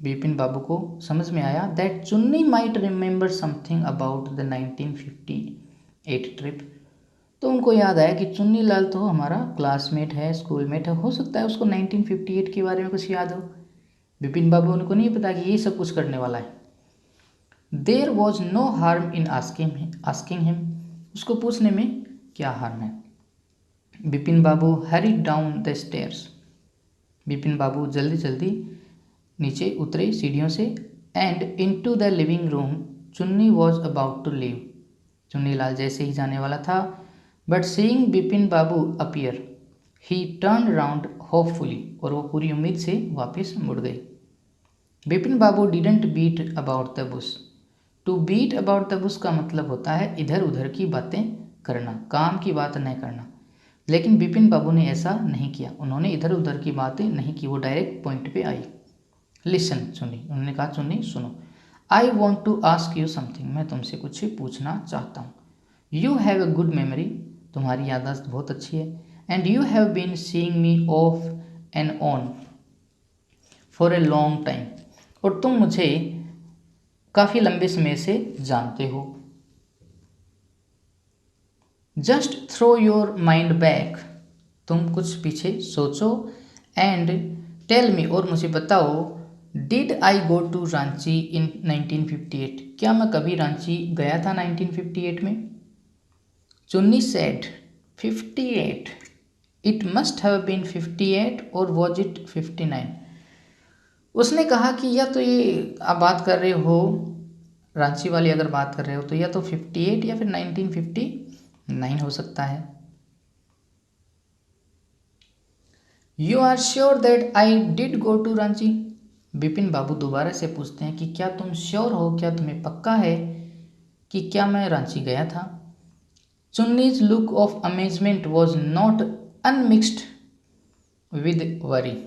बिपिन बाबू को समझ में आया दैट चुन्नी might remember something about the 1958 trip. तो उनको याद आया कि चुन्नी लाल तो हमारा क्लासमेट है, स्कूलमेट है, हो सकता है उसको 1958 के बारे में कुछ याद हो। बिपिन बाबू उनको नहीं पता कि ये सब कुछ करने वाला है। There was no harm in asking him, उसको पूछने में क्या हार्म है। Bipin Babu hurried down the stairs, Bipin Babu जल्दी जल्दी नीचे उतरे सीढ़ियों से। And into the living room Chunni was about to leave, Chunni Lal जैसे ही जाने वाला था, but seeing Bipin Babu appear he turn round hopefully, और वो पूरी उम्मीद से वापस मुड़ गई। Bipin Babu didn't beat about the bush, to beat about the bush का मतलब होता है इधर उधर की बातें करना, काम की बात नहीं करना। लेकिन बिपिन बाबू ने ऐसा नहीं किया, उन्होंने इधर उधर की बातें नहीं की, वो डायरेक्ट पॉइंट पे आई। लिसन चुन्नी, उन्होंने कहा चुन्नी सुनो, I want to ask you something, मैं तुमसे कुछ पूछना चाहता हूँ। You have a good memory, तुम्हारी याददाश्त बहुत अच्छी है। And you have been seeing me off and on for a long time, और तुम मुझे काफ़ी लंबे समय से जानते हो। Just throw your mind back, तुम कुछ पीछे सोचो, एंड टेल मी, और मुझे बताओ, did I go to Ranchi in 1958, क्या मैं कभी रांची गया था 1958 में? Chunni said 58, it must have been 58 और वॉज इट 59। उसने कहा कि या तो ये आप बात कर रहे हो, रांची वाली अगर बात कर रहे हो तो या तो 58 या फिर 1959 हो सकता है। You are sure that I did go to Ranchi, Bipin Babu दोबारा से पूछते हैं कि क्या तुम श्योर हो, क्या तुम्हें पक्का है कि क्या मैं रांची गया था? Chunni's look of amazement was not unmixed with worry,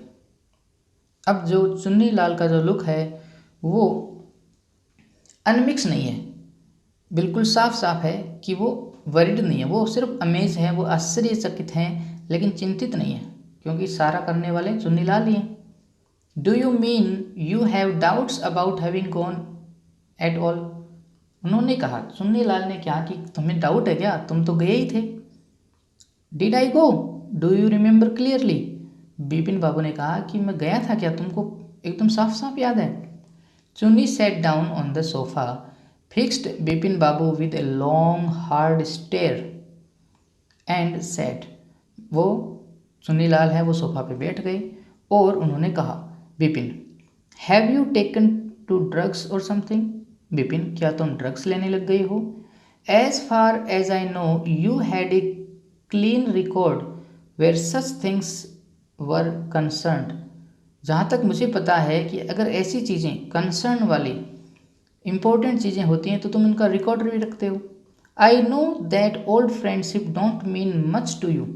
अब जो चुन्नी लाल का जो लुक है वो अनमिक्स नहीं है, बिल्कुल साफ साफ है कि वो वरिड नहीं है, वो सिर्फ अमेज है, वो आश्चर्यचकित हैं लेकिन चिंतित नहीं है, क्योंकि सारा करने वाले चुन्नी लाल ही हैं। Do you mean you have doubts about having gone at all, उन्होंने कहा, चुन्नी लाल ने कहा कि तुम्हें डाउट है क्या, तुम तो गए ही थे। Did I go, do you remember clearly, Bipin Babu ने कहा कि मैं गया था क्या, तुमको एकदम साफ साफ याद है? Chunni sat down on the sofa, fixed Bipin babu with a long hard stare and said, वो चुन्नी लाल है वो सोफा पे बैठ गए और उन्होंने कहा, Bipin, have you taken to drugs और समथिंग, बिपिन क्या तुम ड्रग्स लेने लग गए हो? As far as I know you had a clean record where such things were concerned, जहाँ तक मुझे पता है कि अगर ऐसी चीज़ें कंसर्न वाली इम्पोर्टेंट चीज़ें होती हैं तो तुम उनका रिकॉर्ड भी रखते हो। I know that old friendship don't mean much to you,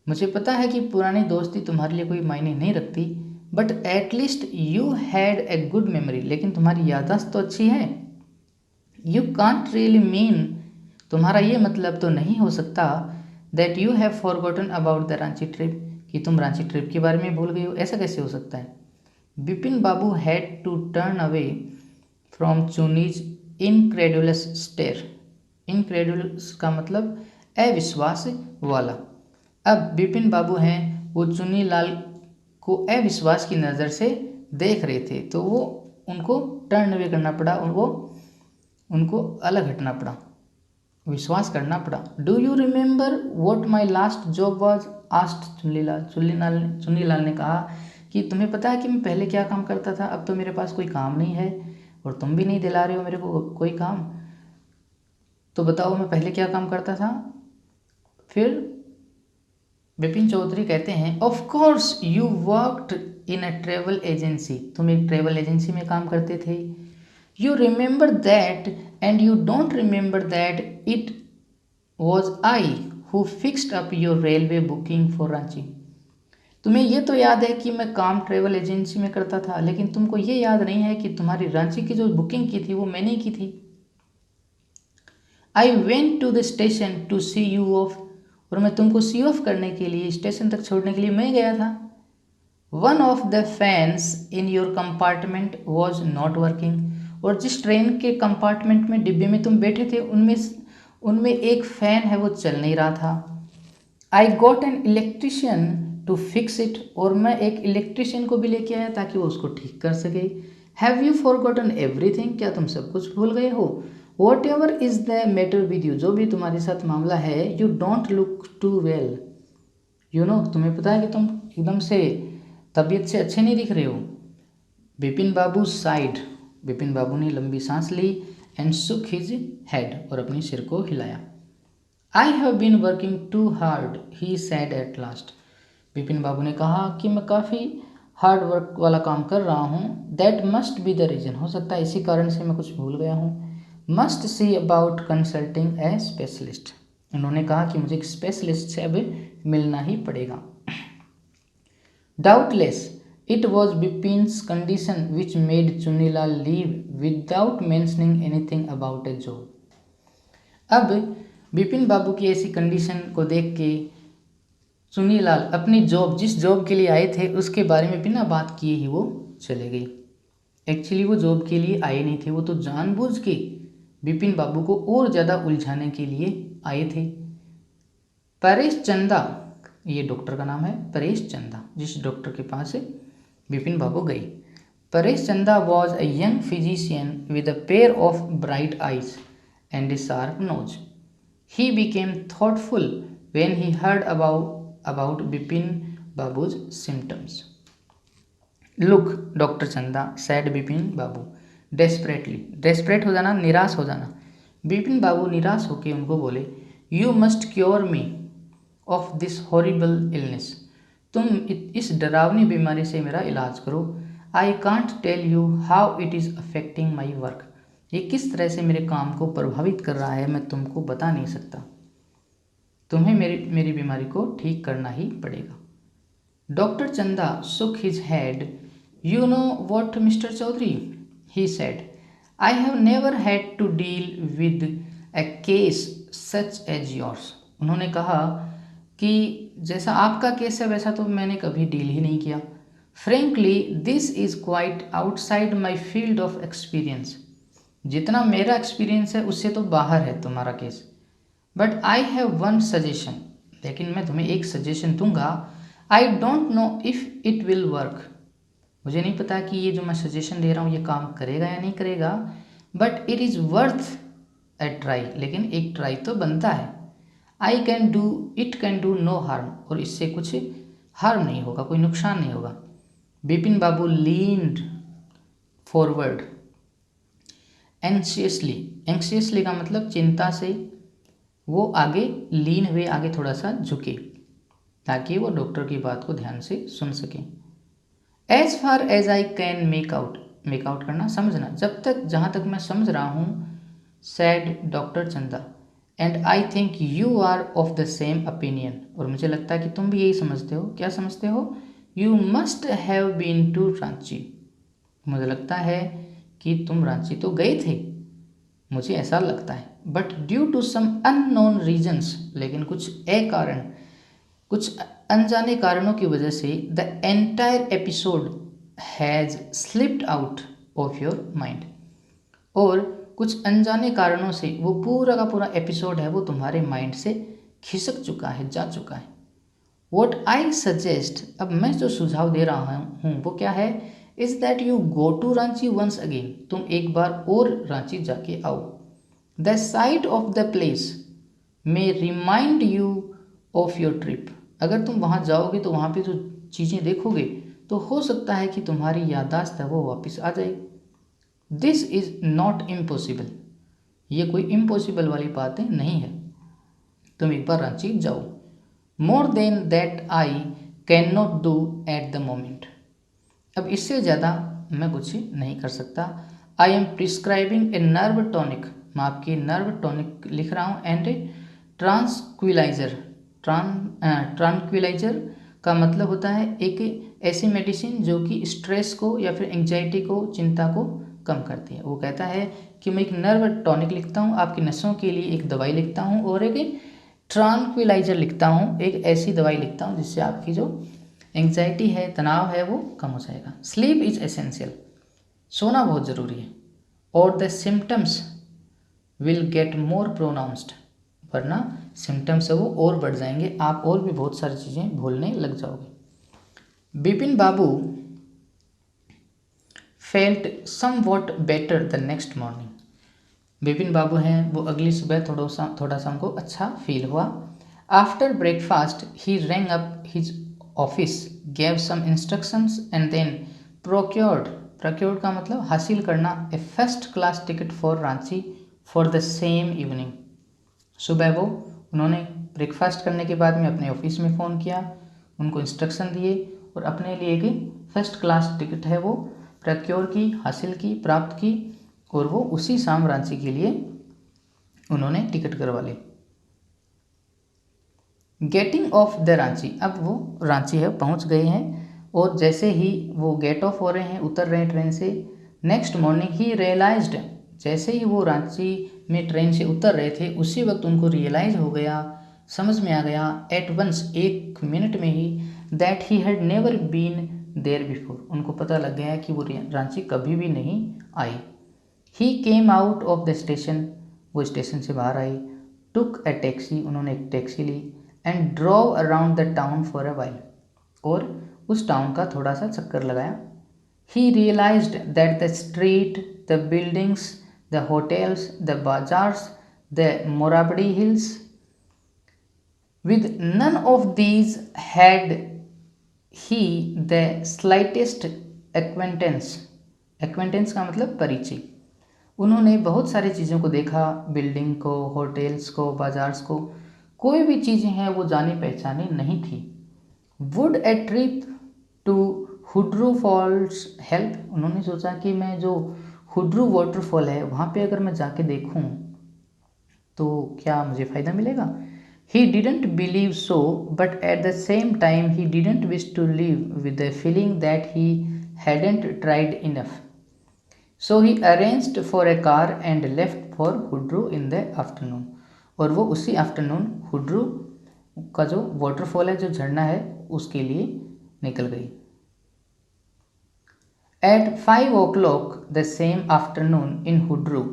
मुझे पता है कि पुरानी दोस्ती तुम्हारे लिए कोई मायने नहीं रखती, but at least you had A good memory, लेकिन तुम्हारी याददाश्त तो अच्छी है। यू कांट रियली मीन, तुम्हारा ये मतलब तो नहीं हो सकता, that you have forgotten about the Ranchi trip, कि तुम रांची ट्रिप के बारे में भूल गए हो, ऐसा कैसे हो सकता है? Bipin Babu had to turn away from Chunni's incredulous stare, incredulous का मतलब अविश्वास वाला। अब बिपिन बाबू हैं वो चुन्नी लाल को अविश्वास की नज़र से देख रहे थे, तो वो उनको टर्न अवे करना पड़ा, उनको अलग हटना पड़ा, विश्वास करना पड़ा। Do you remember what my last job was, asked Chunni Lal ने कहा कि तुम्हें पता है कि मैं पहले क्या काम करता था, अब तो मेरे पास कोई काम नहीं है और तुम भी नहीं दिला रहे हो मेरे को कोई काम, तो बताओ मैं पहले क्या काम करता था? फिर बिपिन चौधरी कहते हैं, of course you worked in a travel agency, तुम एक ट्रेवल एजेंसी में काम करते थे। You remember that and you don't remember that it was I who fixed up your railway booking for Ranchi, तुम्हें ये तो याद है कि मैं काम ट्रेवल एजेंसी में करता था, लेकिन तुमको ये याद नहीं है कि तुम्हारी रांची की जो बुकिंग की थी वो मैंने की थी। I went to the station to see you off, और मैं तुमको सी ऑफ करने के लिए, स्टेशन तक छोड़ने के लिए मैं गया था। One of the fans in your compartment was not working, और जिस ट्रेन के कंपार्टमेंट में डिब्बे में तुम बैठे थे उनमें एक फ़ैन है वो चल नहीं रहा था। I got an electrician to fix it, और मैं एक इलेक्ट्रिशियन को भी लेके आया ताकि वो उसको ठीक कर सके। हैव यू फॉरगॉटन एवरीथिंग, क्या तुम सब कुछ भूल गए हो? Whatever is the matter with you, जो भी तुम्हारे साथ मामला है, you don't look too well, you know, तुम्हें पता है कि तुम एकदम से तबीयत से अच्छे नहीं दिख रहे हो। बिपिन बाबू साइड, बिपिन बाबू ने लंबी सांस ली, एंड शुक हिज हेड, और अपने सिर को हिलाया। I have been working too hard, he said at last, Bipin Babu ने कहा कि मैं काफ़ी हार्ड वर्क वाला काम कर रहा हूँ। That must be the reason, हो सकता है इसी कारण से मैं कुछ भूल गया हूँ। Must see about consulting A specialist, उन्होंने कहा कि मुझे एक स्पेशलिस्ट से अब मिलना ही पड़ेगा। Doubtless it was Bipin's condition which made Chunnilal leave without mentioning anything about a job. अब बिपिन बाबू की ऐसी कंडीशन को देख के सुनीलाल अपनी जॉब, जिस जॉब के लिए आए थे उसके बारे में बिना बात किए ही वो चले गए। एक्चुअली वो जॉब के लिए आए नहीं थे, वो तो जानबूझ के बिपिन बाबू को और ज़्यादा उलझाने के लिए आए थे। परेश चंदा, ये डॉक्टर का नाम है, परेश चंदा, जिस डॉक्टर के पास बिपिन बाबू गए। Paresh Chanda was a young physician with a pair of bright eyes and a sharp nose. He became thoughtful when he heard about Bipin Babu's symptoms. Look, Dr. Chanda, said Bipin Babu desperately. Desperate हो जाना, निराश हो जाना। बिपिन बाबू निराश होकर उनको बोले, You must cure me of this horrible illness. तुम इस डरावनी बीमारी से मेरा इलाज करो। I can't tell you how it is affecting my work. ये किस तरह से मेरे काम को प्रभावित कर रहा है, मैं तुमको बता नहीं सकता। तुम्हें मेरी बीमारी को ठीक करना ही पड़ेगा। डॉक्टर चंदा shook his head. You know what, Mr. Chaudhary, he said. I have never had to deal with a case such as yours. उन्होंने कहा कि जैसा आपका केस है वैसा तो मैंने कभी डील ही नहीं किया। Frankly, this is quite outside my field of experience. जितना मेरा एक्सपीरियंस है उससे तो बाहर है तुम्हारा case. But I have one suggestion, लेकिन मैं तुम्हें एक सजेशन दूंगा। I don't know if it will work. मुझे नहीं पता कि ये जो मैं सजेशन दे रहा हूँ ये काम करेगा या नहीं करेगा, but it is worth a try. लेकिन एक ट्राई तो बनता है। It can do no harm, और इससे कुछ हार्म नहीं होगा, कोई नुकसान नहीं होगा। बिपिन बाबू लीन्ड फॉरवर्ड एंक्सियसली का मतलब चिंता से वो आगे लीन हुए, आगे थोड़ा सा झुके ताकि वो डॉक्टर की बात को ध्यान से सुन सकें। As far as I can make out करना, समझना, जहाँ तक मैं समझ रहा हूँ, said doctor Chanda, and I think you are of the same opinion, और मुझे लगता है कि तुम भी यही समझते हो। क्या समझते हो? You must have been to Ranchi. मुझे लगता है कि तुम रांची तो गए थे, मुझे ऐसा लगता है। But due to some unknown reasons, लेकिन कुछ अनजाने कारणों की वजह से the entire episode has slipped out of your mind, और कुछ अनजाने कारणों से वो पूरा का पूरा एपिसोड है वो तुम्हारे माइंड से खिसक चुका है, जा चुका है। वॉट आई सजेस्ट, अब मैं जो सुझाव दे रहा हूँ वो क्या है, is that you go to Ranchi once again. तुम एक बार और रांची जाके आओ। The sight of the place may remind you of your trip. अगर तुम वहाँ जाओगे तो वहाँ पे जो चीज़ें देखोगे तो हो सकता है कि तुम्हारी याददाश्त है वो वापस आ जाए। दिस इज़ नॉट इम्पॉसिबल, ये कोई इम्पॉसिबल वाली बातें नहीं है, तुम एक बार रांची जाओ। More than that I can not do at the moment. अब इससे ज़्यादा मैं कुछ नहीं कर सकता। I am prescribing a nerve tonic, मैं आपकी नर्व टॉनिक लिख रहा हूँ, एंड ट्रांक्विलाइजर। ट्रांक्विलाइजर का मतलब होता है एक ऐसी मेडिसिन जो कि स्ट्रेस को या फिर एंजाइटी को, चिंता को कम करती है। वो कहता है कि मैं एक नर्व टॉनिक लिखता हूँ, आपकी नसों के लिए एक दवाई लिखता हूँ, और एक ट्रांक्विलाइजर लिखता हूँ, एक ऐसी दवाई लिखता हूँ जिससे आपकी जो एंग्जाइटी है, तनाव है, वो कम हो जाएगा। स्लीप इज एसेंशियल, सोना बहुत ज़रूरी है। और the symptoms will get more pronounced, वरना सिम्टम्स है वो और बढ़ जाएंगे, आप और भी बहुत सारी चीज़ें भूलने लग जाओगे। Bipin Babu felt somewhat better the next morning. Bipin Babu हैं वो अगली सुबह थोड़ा सा उनको अच्छा फील हुआ। After breakfast he rang up his office, gave some instructions and then procured का मतलब हासिल करना, a first class ticket for Ranchi for the same evening. सुबह वो उन्होंने ब्रेकफास्ट करने के बाद में अपने ऑफिस में फ़ोन किया, उनको इंस्ट्रक्शन दिए और अपने लिए एक फर्स्ट क्लास टिकट है वो प्रक्योर की, हासिल की, प्राप्त की, और वो उसी शाम रांची के लिए उन्होंने टिकट करवा ली। गेटिंग ऑफ द रांची, अब वो रांची है पहुंच गए हैं, और जैसे ही वो गेट ऑफ हो रहे हैं, उतर रहे हैं ट्रेन से, नेक्स्ट मॉर्निंग ही रियलाइज्ड, जैसे ही वो रांची में ट्रेन से उतर रहे थे उसी वक्त उनको रियलाइज़ हो गया समझ में आ गया एट वंस, एक मिनट में ही, that he had never been there before, उनको पता लग गया कि वो रांची कभी भी नहीं आई। He came out of the station, वो स्टेशन से बाहर आई। टुक अ टैक्सी, उन्होंने एक टैक्सी ली। And drove around the town for a while, और उस टाउन का थोड़ा सा चक्कर लगाया। He realised that the street, the buildings, the hotels, the bazaars, the Morabadi hills, with none of these had he the slightest acquaintance, acquaintance का मतलब परिचय। उन्होंने बहुत सारी चीज़ों को देखा, बिल्डिंग को, होटल्स को, बाजार्स को, कोई भी चीज़ें हैं वो जानी पहचानी नहीं थी। Would a trip to Hudru Falls help, उन्होंने सोचा कि मैं जो हुड्रू वाटरफॉल है वहाँ पे अगर मैं जाके देखूँ तो क्या मुझे फ़ायदा मिलेगा। He didn't believe so, but at the same time he didn't wish to live with the feeling that he hadn't tried enough. So he arranged for a car and left for Hudru in the afternoon. और वो उसी afternoon हुड्रू का जो waterfall है, जो झरना है, उसके लिए निकल गई। At 5 o'clock the same afternoon in Hudru,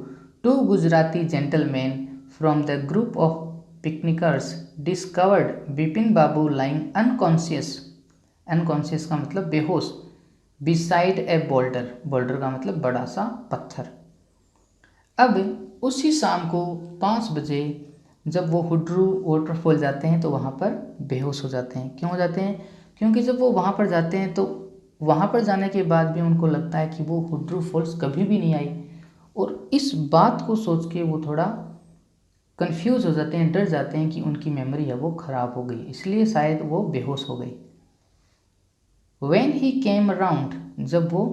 two Gujarati gentlemen from the group of picnickers discovered Bipin Babu lying unconscious, unconscious का मतलब बेहोश, बिसाइड ए बोल्डर, बोल्डर का मतलब बड़ा सा पत्थर। अब उसी शाम को 5 बजे जब वो हुड्रू वाटरफॉल जाते हैं तो वहाँ पर बेहोश हो जाते हैं। क्यों हो जाते हैं? क्योंकि जब वो वहाँ पर जाते हैं तो वहाँ पर जाने के बाद भी उनको लगता है कि वो हुड्रू फॉल्स कभी भी नहीं आई, और इस बात को सोच के वो थोड़ा कंफ्यूज हो जाते हैं, डर जाते हैं कि उनकी मेमोरी है वो ख़राब हो गई, इसलिए शायद वो बेहोश हो गई। When he came around, जब वो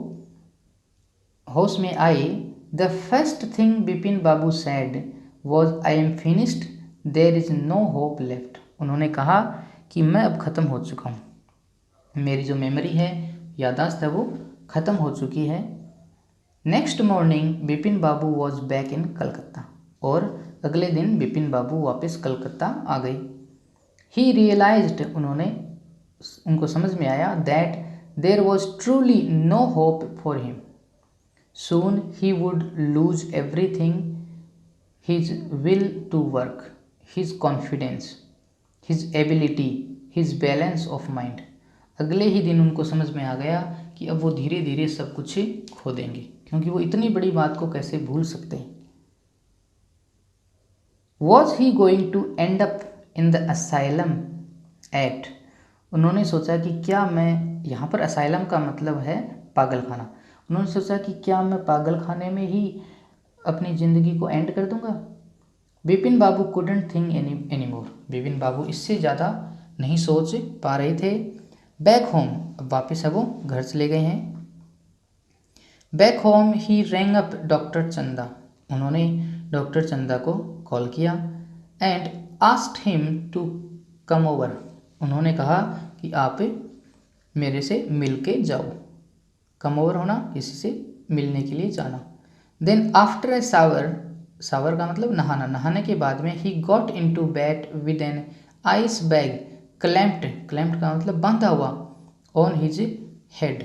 होश में आए, the first thing Bipin Babu said was I am finished, there is no hope left. उन्होंने कहा कि मैं अब ख़त्म हो चुका हूँ, मेरी जो मेमोरी है, यादाश्त है, वो ख़त्म हो चुकी है। Next morning Bipin Babu was back in Calcutta, और अगले दिन बिपिन बाबू वापस कलकत्ता आ गई। ही रियलाइज्ड, उनको समझ में आया, that there was truly no hope for him. Soon he would lose everything, his will to work, his confidence, his ability, his balance of mind. अगले ही दिन उनको समझ में आ गया कि अब वो धीरे धीरे सब कुछ खो देंगे, क्योंकि वो इतनी बड़ी बात को कैसे भूल सकते हैं। Was he going to end up in the asylum at, उन्होंने सोचा कि क्या मैं, यहाँ पर असाइलम का मतलब है पागल खाना, उन्होंने सोचा कि क्या मैं पागल खाने में ही अपनी ज़िंदगी को एंड कर दूंगा। बिपिन बाबू couldn't think anymore, बिपिन बाबू इससे ज़्यादा नहीं सोच पा रहे थे। बैक होम, अब वापस है वो घर चले गए हैं। Back home he rang up doctor Chanda, उन्होंने डॉक्टर चंदा को कॉल किया। And asked him to come over, उन्होंने कहा कि आप मेरे से मिल के जाओ। कम ओवर होना, किसी से मिलने के लिए जाना। Then after a shower, shower का मतलब नहाना, नहाने के बाद में he got in to bed with an ice bag clamped, clamped का मतलब बांधा हुआ, ऑन हिज हेड।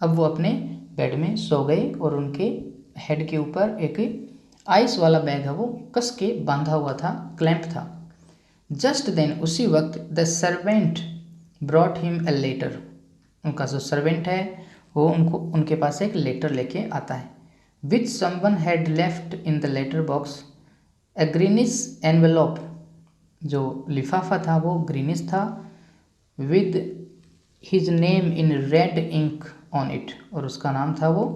अब वो अपने बेड में सो गए और उनके हेड के ऊपर एक आइस वाला बैग है वो कस के बांधा हुआ था, क्लैंप था। जस्ट देन, उसी वक्त, the servant brought him a letter, उनका जो सर्वेंट है वो उनके पास एक लेटर लेके आता है। Which someone had left in the letter box a greenish envelope, जो लिफाफा था वो ग्रीनिश था, with his name in red ink on it, और उसका नाम था वो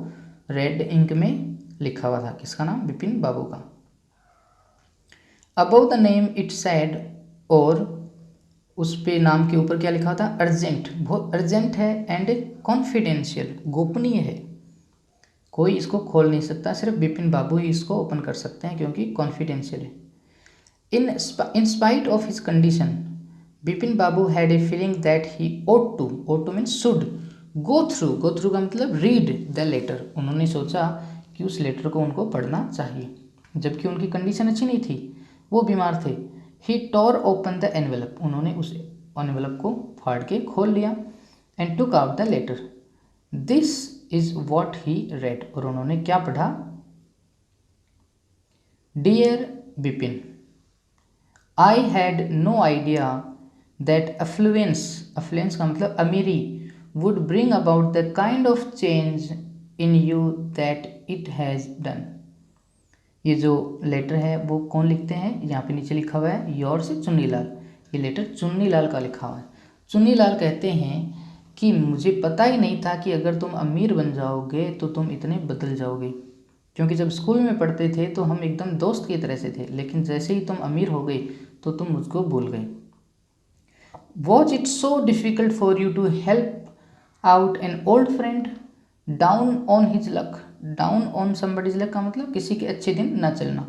रेड इंक में लिखा हुआ था। किसका नाम? बिपिन बाबू का। Above the name it sad, और उस पे नाम के ऊपर क्या लिखा था? अर्जेंट, बहुत अर्जेंट है, एंड कॉन्फिडेंशियल, गोपनीय है, कोई इसको खोल नहीं सकता, सिर्फ बिपिन बाबू ही इसको ओपन कर सकते हैं क्योंकि कॉन्फिडेंशियल है। In spite of his condition, Bipin Babu had a feeling that he ought to means should go through का मतलब रीड द लेटर, उन्होंने सोचा कि उस लेटर को उनको पढ़ना चाहिए, जबकि उनकी कंडीशन अच्छी नहीं थी, वो बीमार थे। He tore open the envelope, उन्होंने उस एनवेलप को फाड़ के खोल लिया। And took out the letter, this is what he read, और उन्होंने क्या पढ़ा, dear Bipin, I had no idea that affluence का मतलब अमीरी, would bring about the kind of change in you that it has done. ये जो लेटर है वो कौन लिखते हैं, यहाँ पे नीचे लिखा हुआ है योर से चुन्नीलाल, ये लेटर चुन्नीलाल का लिखा हुआ है। चुन्नीलाल कहते हैं कि मुझे पता ही नहीं था कि अगर तुम अमीर बन जाओगे तो तुम इतने बदल जाओगे, क्योंकि जब स्कूल में पढ़ते थे तो हम एकदम दोस्त की तरह से थे, लेकिन जैसे ही तुम अमीर हो गए तो तुम मुझको भूल गए। Was it so difficult for you to help out an old friend down on his luck, down on somebody's luck का मतलब किसी के अच्छे दिन ना चलना।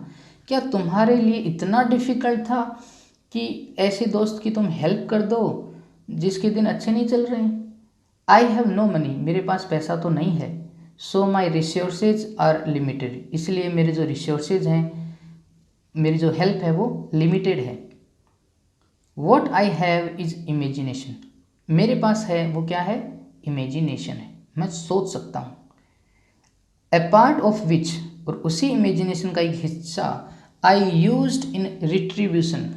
क्या तुम्हारे लिए इतना डिफ़िकल्ट था कि ऐसे दोस्त की तुम हेल्प कर दो जिसके दिन अच्छे नहीं चल रहे हैं। आई हैव नो मनी, मेरे पास पैसा तो नहीं है। सो माई रिसोर्सेज आर लिमिटेड, इसलिए मेरे जो रिसोर्सेज हैं, मेरी जो हेल्प है वो लिमिटेड है। What I have is imagination, मेरे पास है वो क्या है, इमेजिनेशन है, मैं सोच सकता हूँ। ए पार्ट ऑफ विच, और उसी इमेजिनेशन का एक हिस्सा, I used in retribution,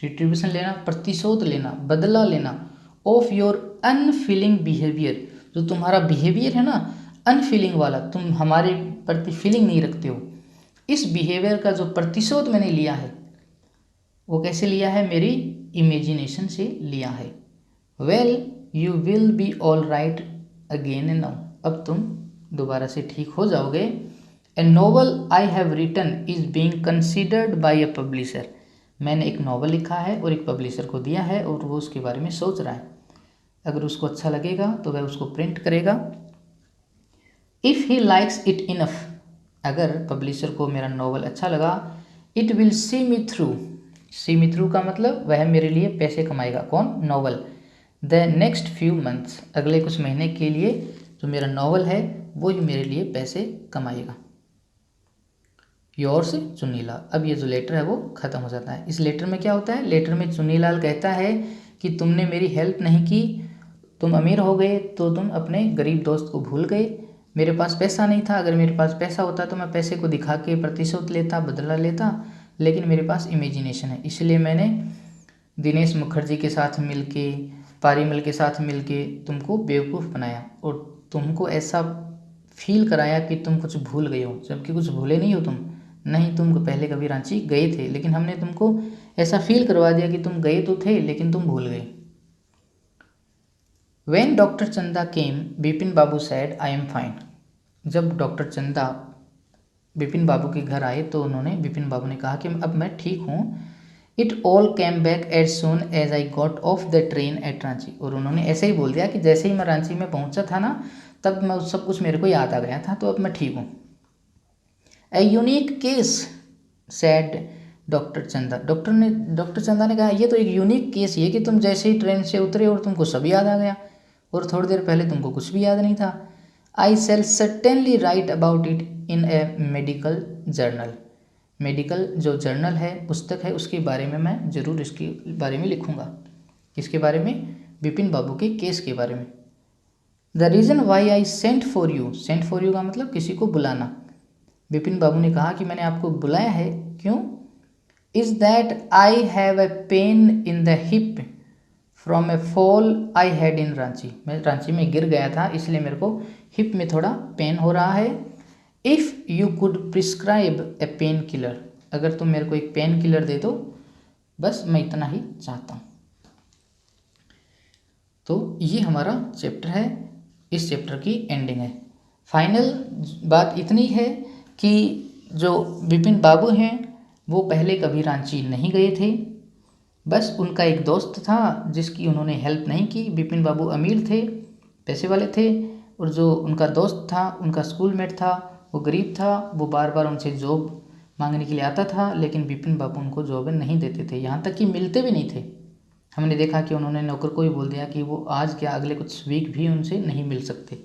retribution लेना, प्रतिशोध लेना, बदला लेना, ऑफ योर अनफीलिंग बिहेवियर, जो तुम्हारा बिहेवियर है ना अनफीलिंग वाला, तुम हमारे प्रति फीलिंग नहीं रखते हो, इस बिहेवियर का जो प्रतिशोध मैंने लिया है वो कैसे लिया है, मेरी इमेजिनेशन से लिया है। Well you will be all right again now, अब तुम दोबारा से ठीक हो जाओगे। A novel I have written is being considered by a publisher, मैंने एक नॉवल लिखा है और एक पब्लिशर को दिया है और वो उसके बारे में सोच रहा है, अगर उसको अच्छा लगेगा तो वह उसको प्रिंट करेगा। If he likes it enough, अगर पब्लिशर को मेरा नॉवल अच्छा लगा, it will see me through, see me through का मतलब वह मेरे लिए पैसे कमाएगा, कौन, novel. The next few months, अगले कुछ महीने के लिए जो मेरा नॉवल है वो ही मेरे लिए पैसे कमाएगा। योर से चुन्नीलाल, अब ये जो लेटर है वो ख़त्म हो जाता है। इस लेटर में क्या होता है, लेटर में चुन्नीलाल कहता है कि तुमने मेरी हेल्प नहीं की, तुम अमीर हो गए तो तुम अपने गरीब दोस्त को भूल गए, मेरे पास पैसा नहीं था, अगर मेरे पास पैसा होता तो मैं पैसे को दिखा के प्रतिशोध लेता, बदला लेता, लेकिन मेरे पास इमेजिनेशन है, इसलिए मैंने दिनेश मुखर्जी के साथ मिलके, पारीमल के साथ मिलके तुमको बेवकूफ़ बनाया और तुमको ऐसा फील कराया कि तुम कुछ भूल गए हो, जबकि कुछ भूले नहीं हो तुम, नहीं तुम पहले कभी रांची गए थे, लेकिन हमने तुमको ऐसा फील करवा दिया कि तुम गए तो थे लेकिन तुम भूल गए। When डॉक्टर चंदा केम, बिपिन बाबू सैड आई एम फाइन, जब डॉक्टर चंदा बिपिन बाबू के घर आए तो उन्होंने, बिपिन बाबू ने कहा कि अब मैं ठीक हूँ। It all came back as soon as I got off the train at Ranchi, और उन्होंने ऐसे ही बोल दिया कि जैसे ही मैं रांची में पहुँचा था ना तब मैं सब कुछ मेरे को याद आ गया था, तो अब मैं ठीक हूँ। A unique case sad doctor चंदा, डॉक्टर चंदा ने कहा ये तो एक यूनिक केस है कि तुम जैसे ही ट्रेन से उतरे और तुमको सब याद आ गया और थोड़ी देर पहले तुमको कुछ भी याद नहीं था। I shall certainly write about it in a medical journal, medical जो जर्नल है, पुस्तक है, उसके बारे में मैं ज़रूर इसके बारे में लिखूँगा। किसके बारे में, बिपिन बाबू के केस के बारे में। The reason why I sent for you, sent for you का मतलब किसी को बुलाना, बिपिन बाबू ने कहा कि मैंने आपको बुलाया है, क्यों, is that I have a pain in the hip from A fall I had in Ranchi, मैं रांची में गिर गया था इसलिए मेरे को हिप में थोड़ा पेन हो रहा है। If you could prescribe A pain killer, अगर तुम मेरे को एक पेन किलर दे दो, बस मैं इतना ही चाहता हूँ। तो ये हमारा चैप्टर है, इस चैप्टर की एंडिंग है। फाइनल बात इतनी है कि जो बिपिन बाबू हैं वो पहले कभी रांची नहीं गए थे, बस उनका एक दोस्त था जिसकी उन्होंने हेल्प नहीं की। बिपिन बाबू अमीर थे, पैसे वाले थे, और जो उनका दोस्त था, उनका स्कूलमेट था, वो गरीब था, वो बार बार उनसे जॉब मांगने के लिए आता था, लेकिन बिपिन बाबू उनको जॉब नहीं देते थे, यहाँ तक कि मिलते भी नहीं थे। हमने देखा कि उन्होंने नौकर को भी बोल दिया कि वो आज क्या अगले कुछ वीक भी उनसे नहीं मिल सकते,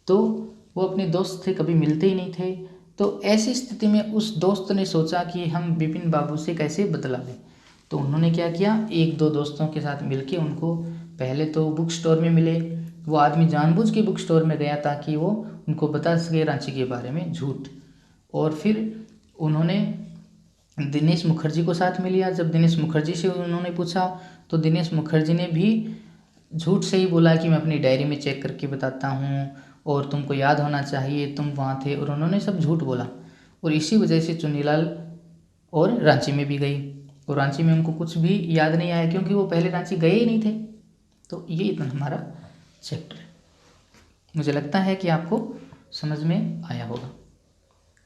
तो वो अपने दोस्त से कभी मिलते ही नहीं थे। तो ऐसी स्थिति में उस दोस्त ने सोचा कि हम बिपिन बाबू से कैसे बदला लें, तो उन्होंने क्या किया, एक दो दोस्तों के साथ मिलके उनको पहले तो बुक स्टोर में मिले। वो आदमी जानबूझ के बुक स्टोर में गया ताकि वो उनको बता सके रांची के बारे में झूठ। और फिर उन्होंने दिनेश मुखर्जी को साथ में लिया। जब दिनेश मुखर्जी से उन्होंने पूछा तो दिनेश मुखर्जी ने भी झूठ से ही बोला कि मैं अपनी डायरी में चेक करके बताता हूँ और तुमको याद होना चाहिए तुम वहाँ थे, और उन्होंने सब झूठ बोला। और इसी वजह से चुन्नीलाल और रांची में भी गई, और रांची में उनको कुछ भी याद नहीं आया क्योंकि वो पहले रांची गए ही नहीं थे। तो ये इतना हमारा चैप्टर है। मुझे लगता है कि आपको समझ में आया होगा।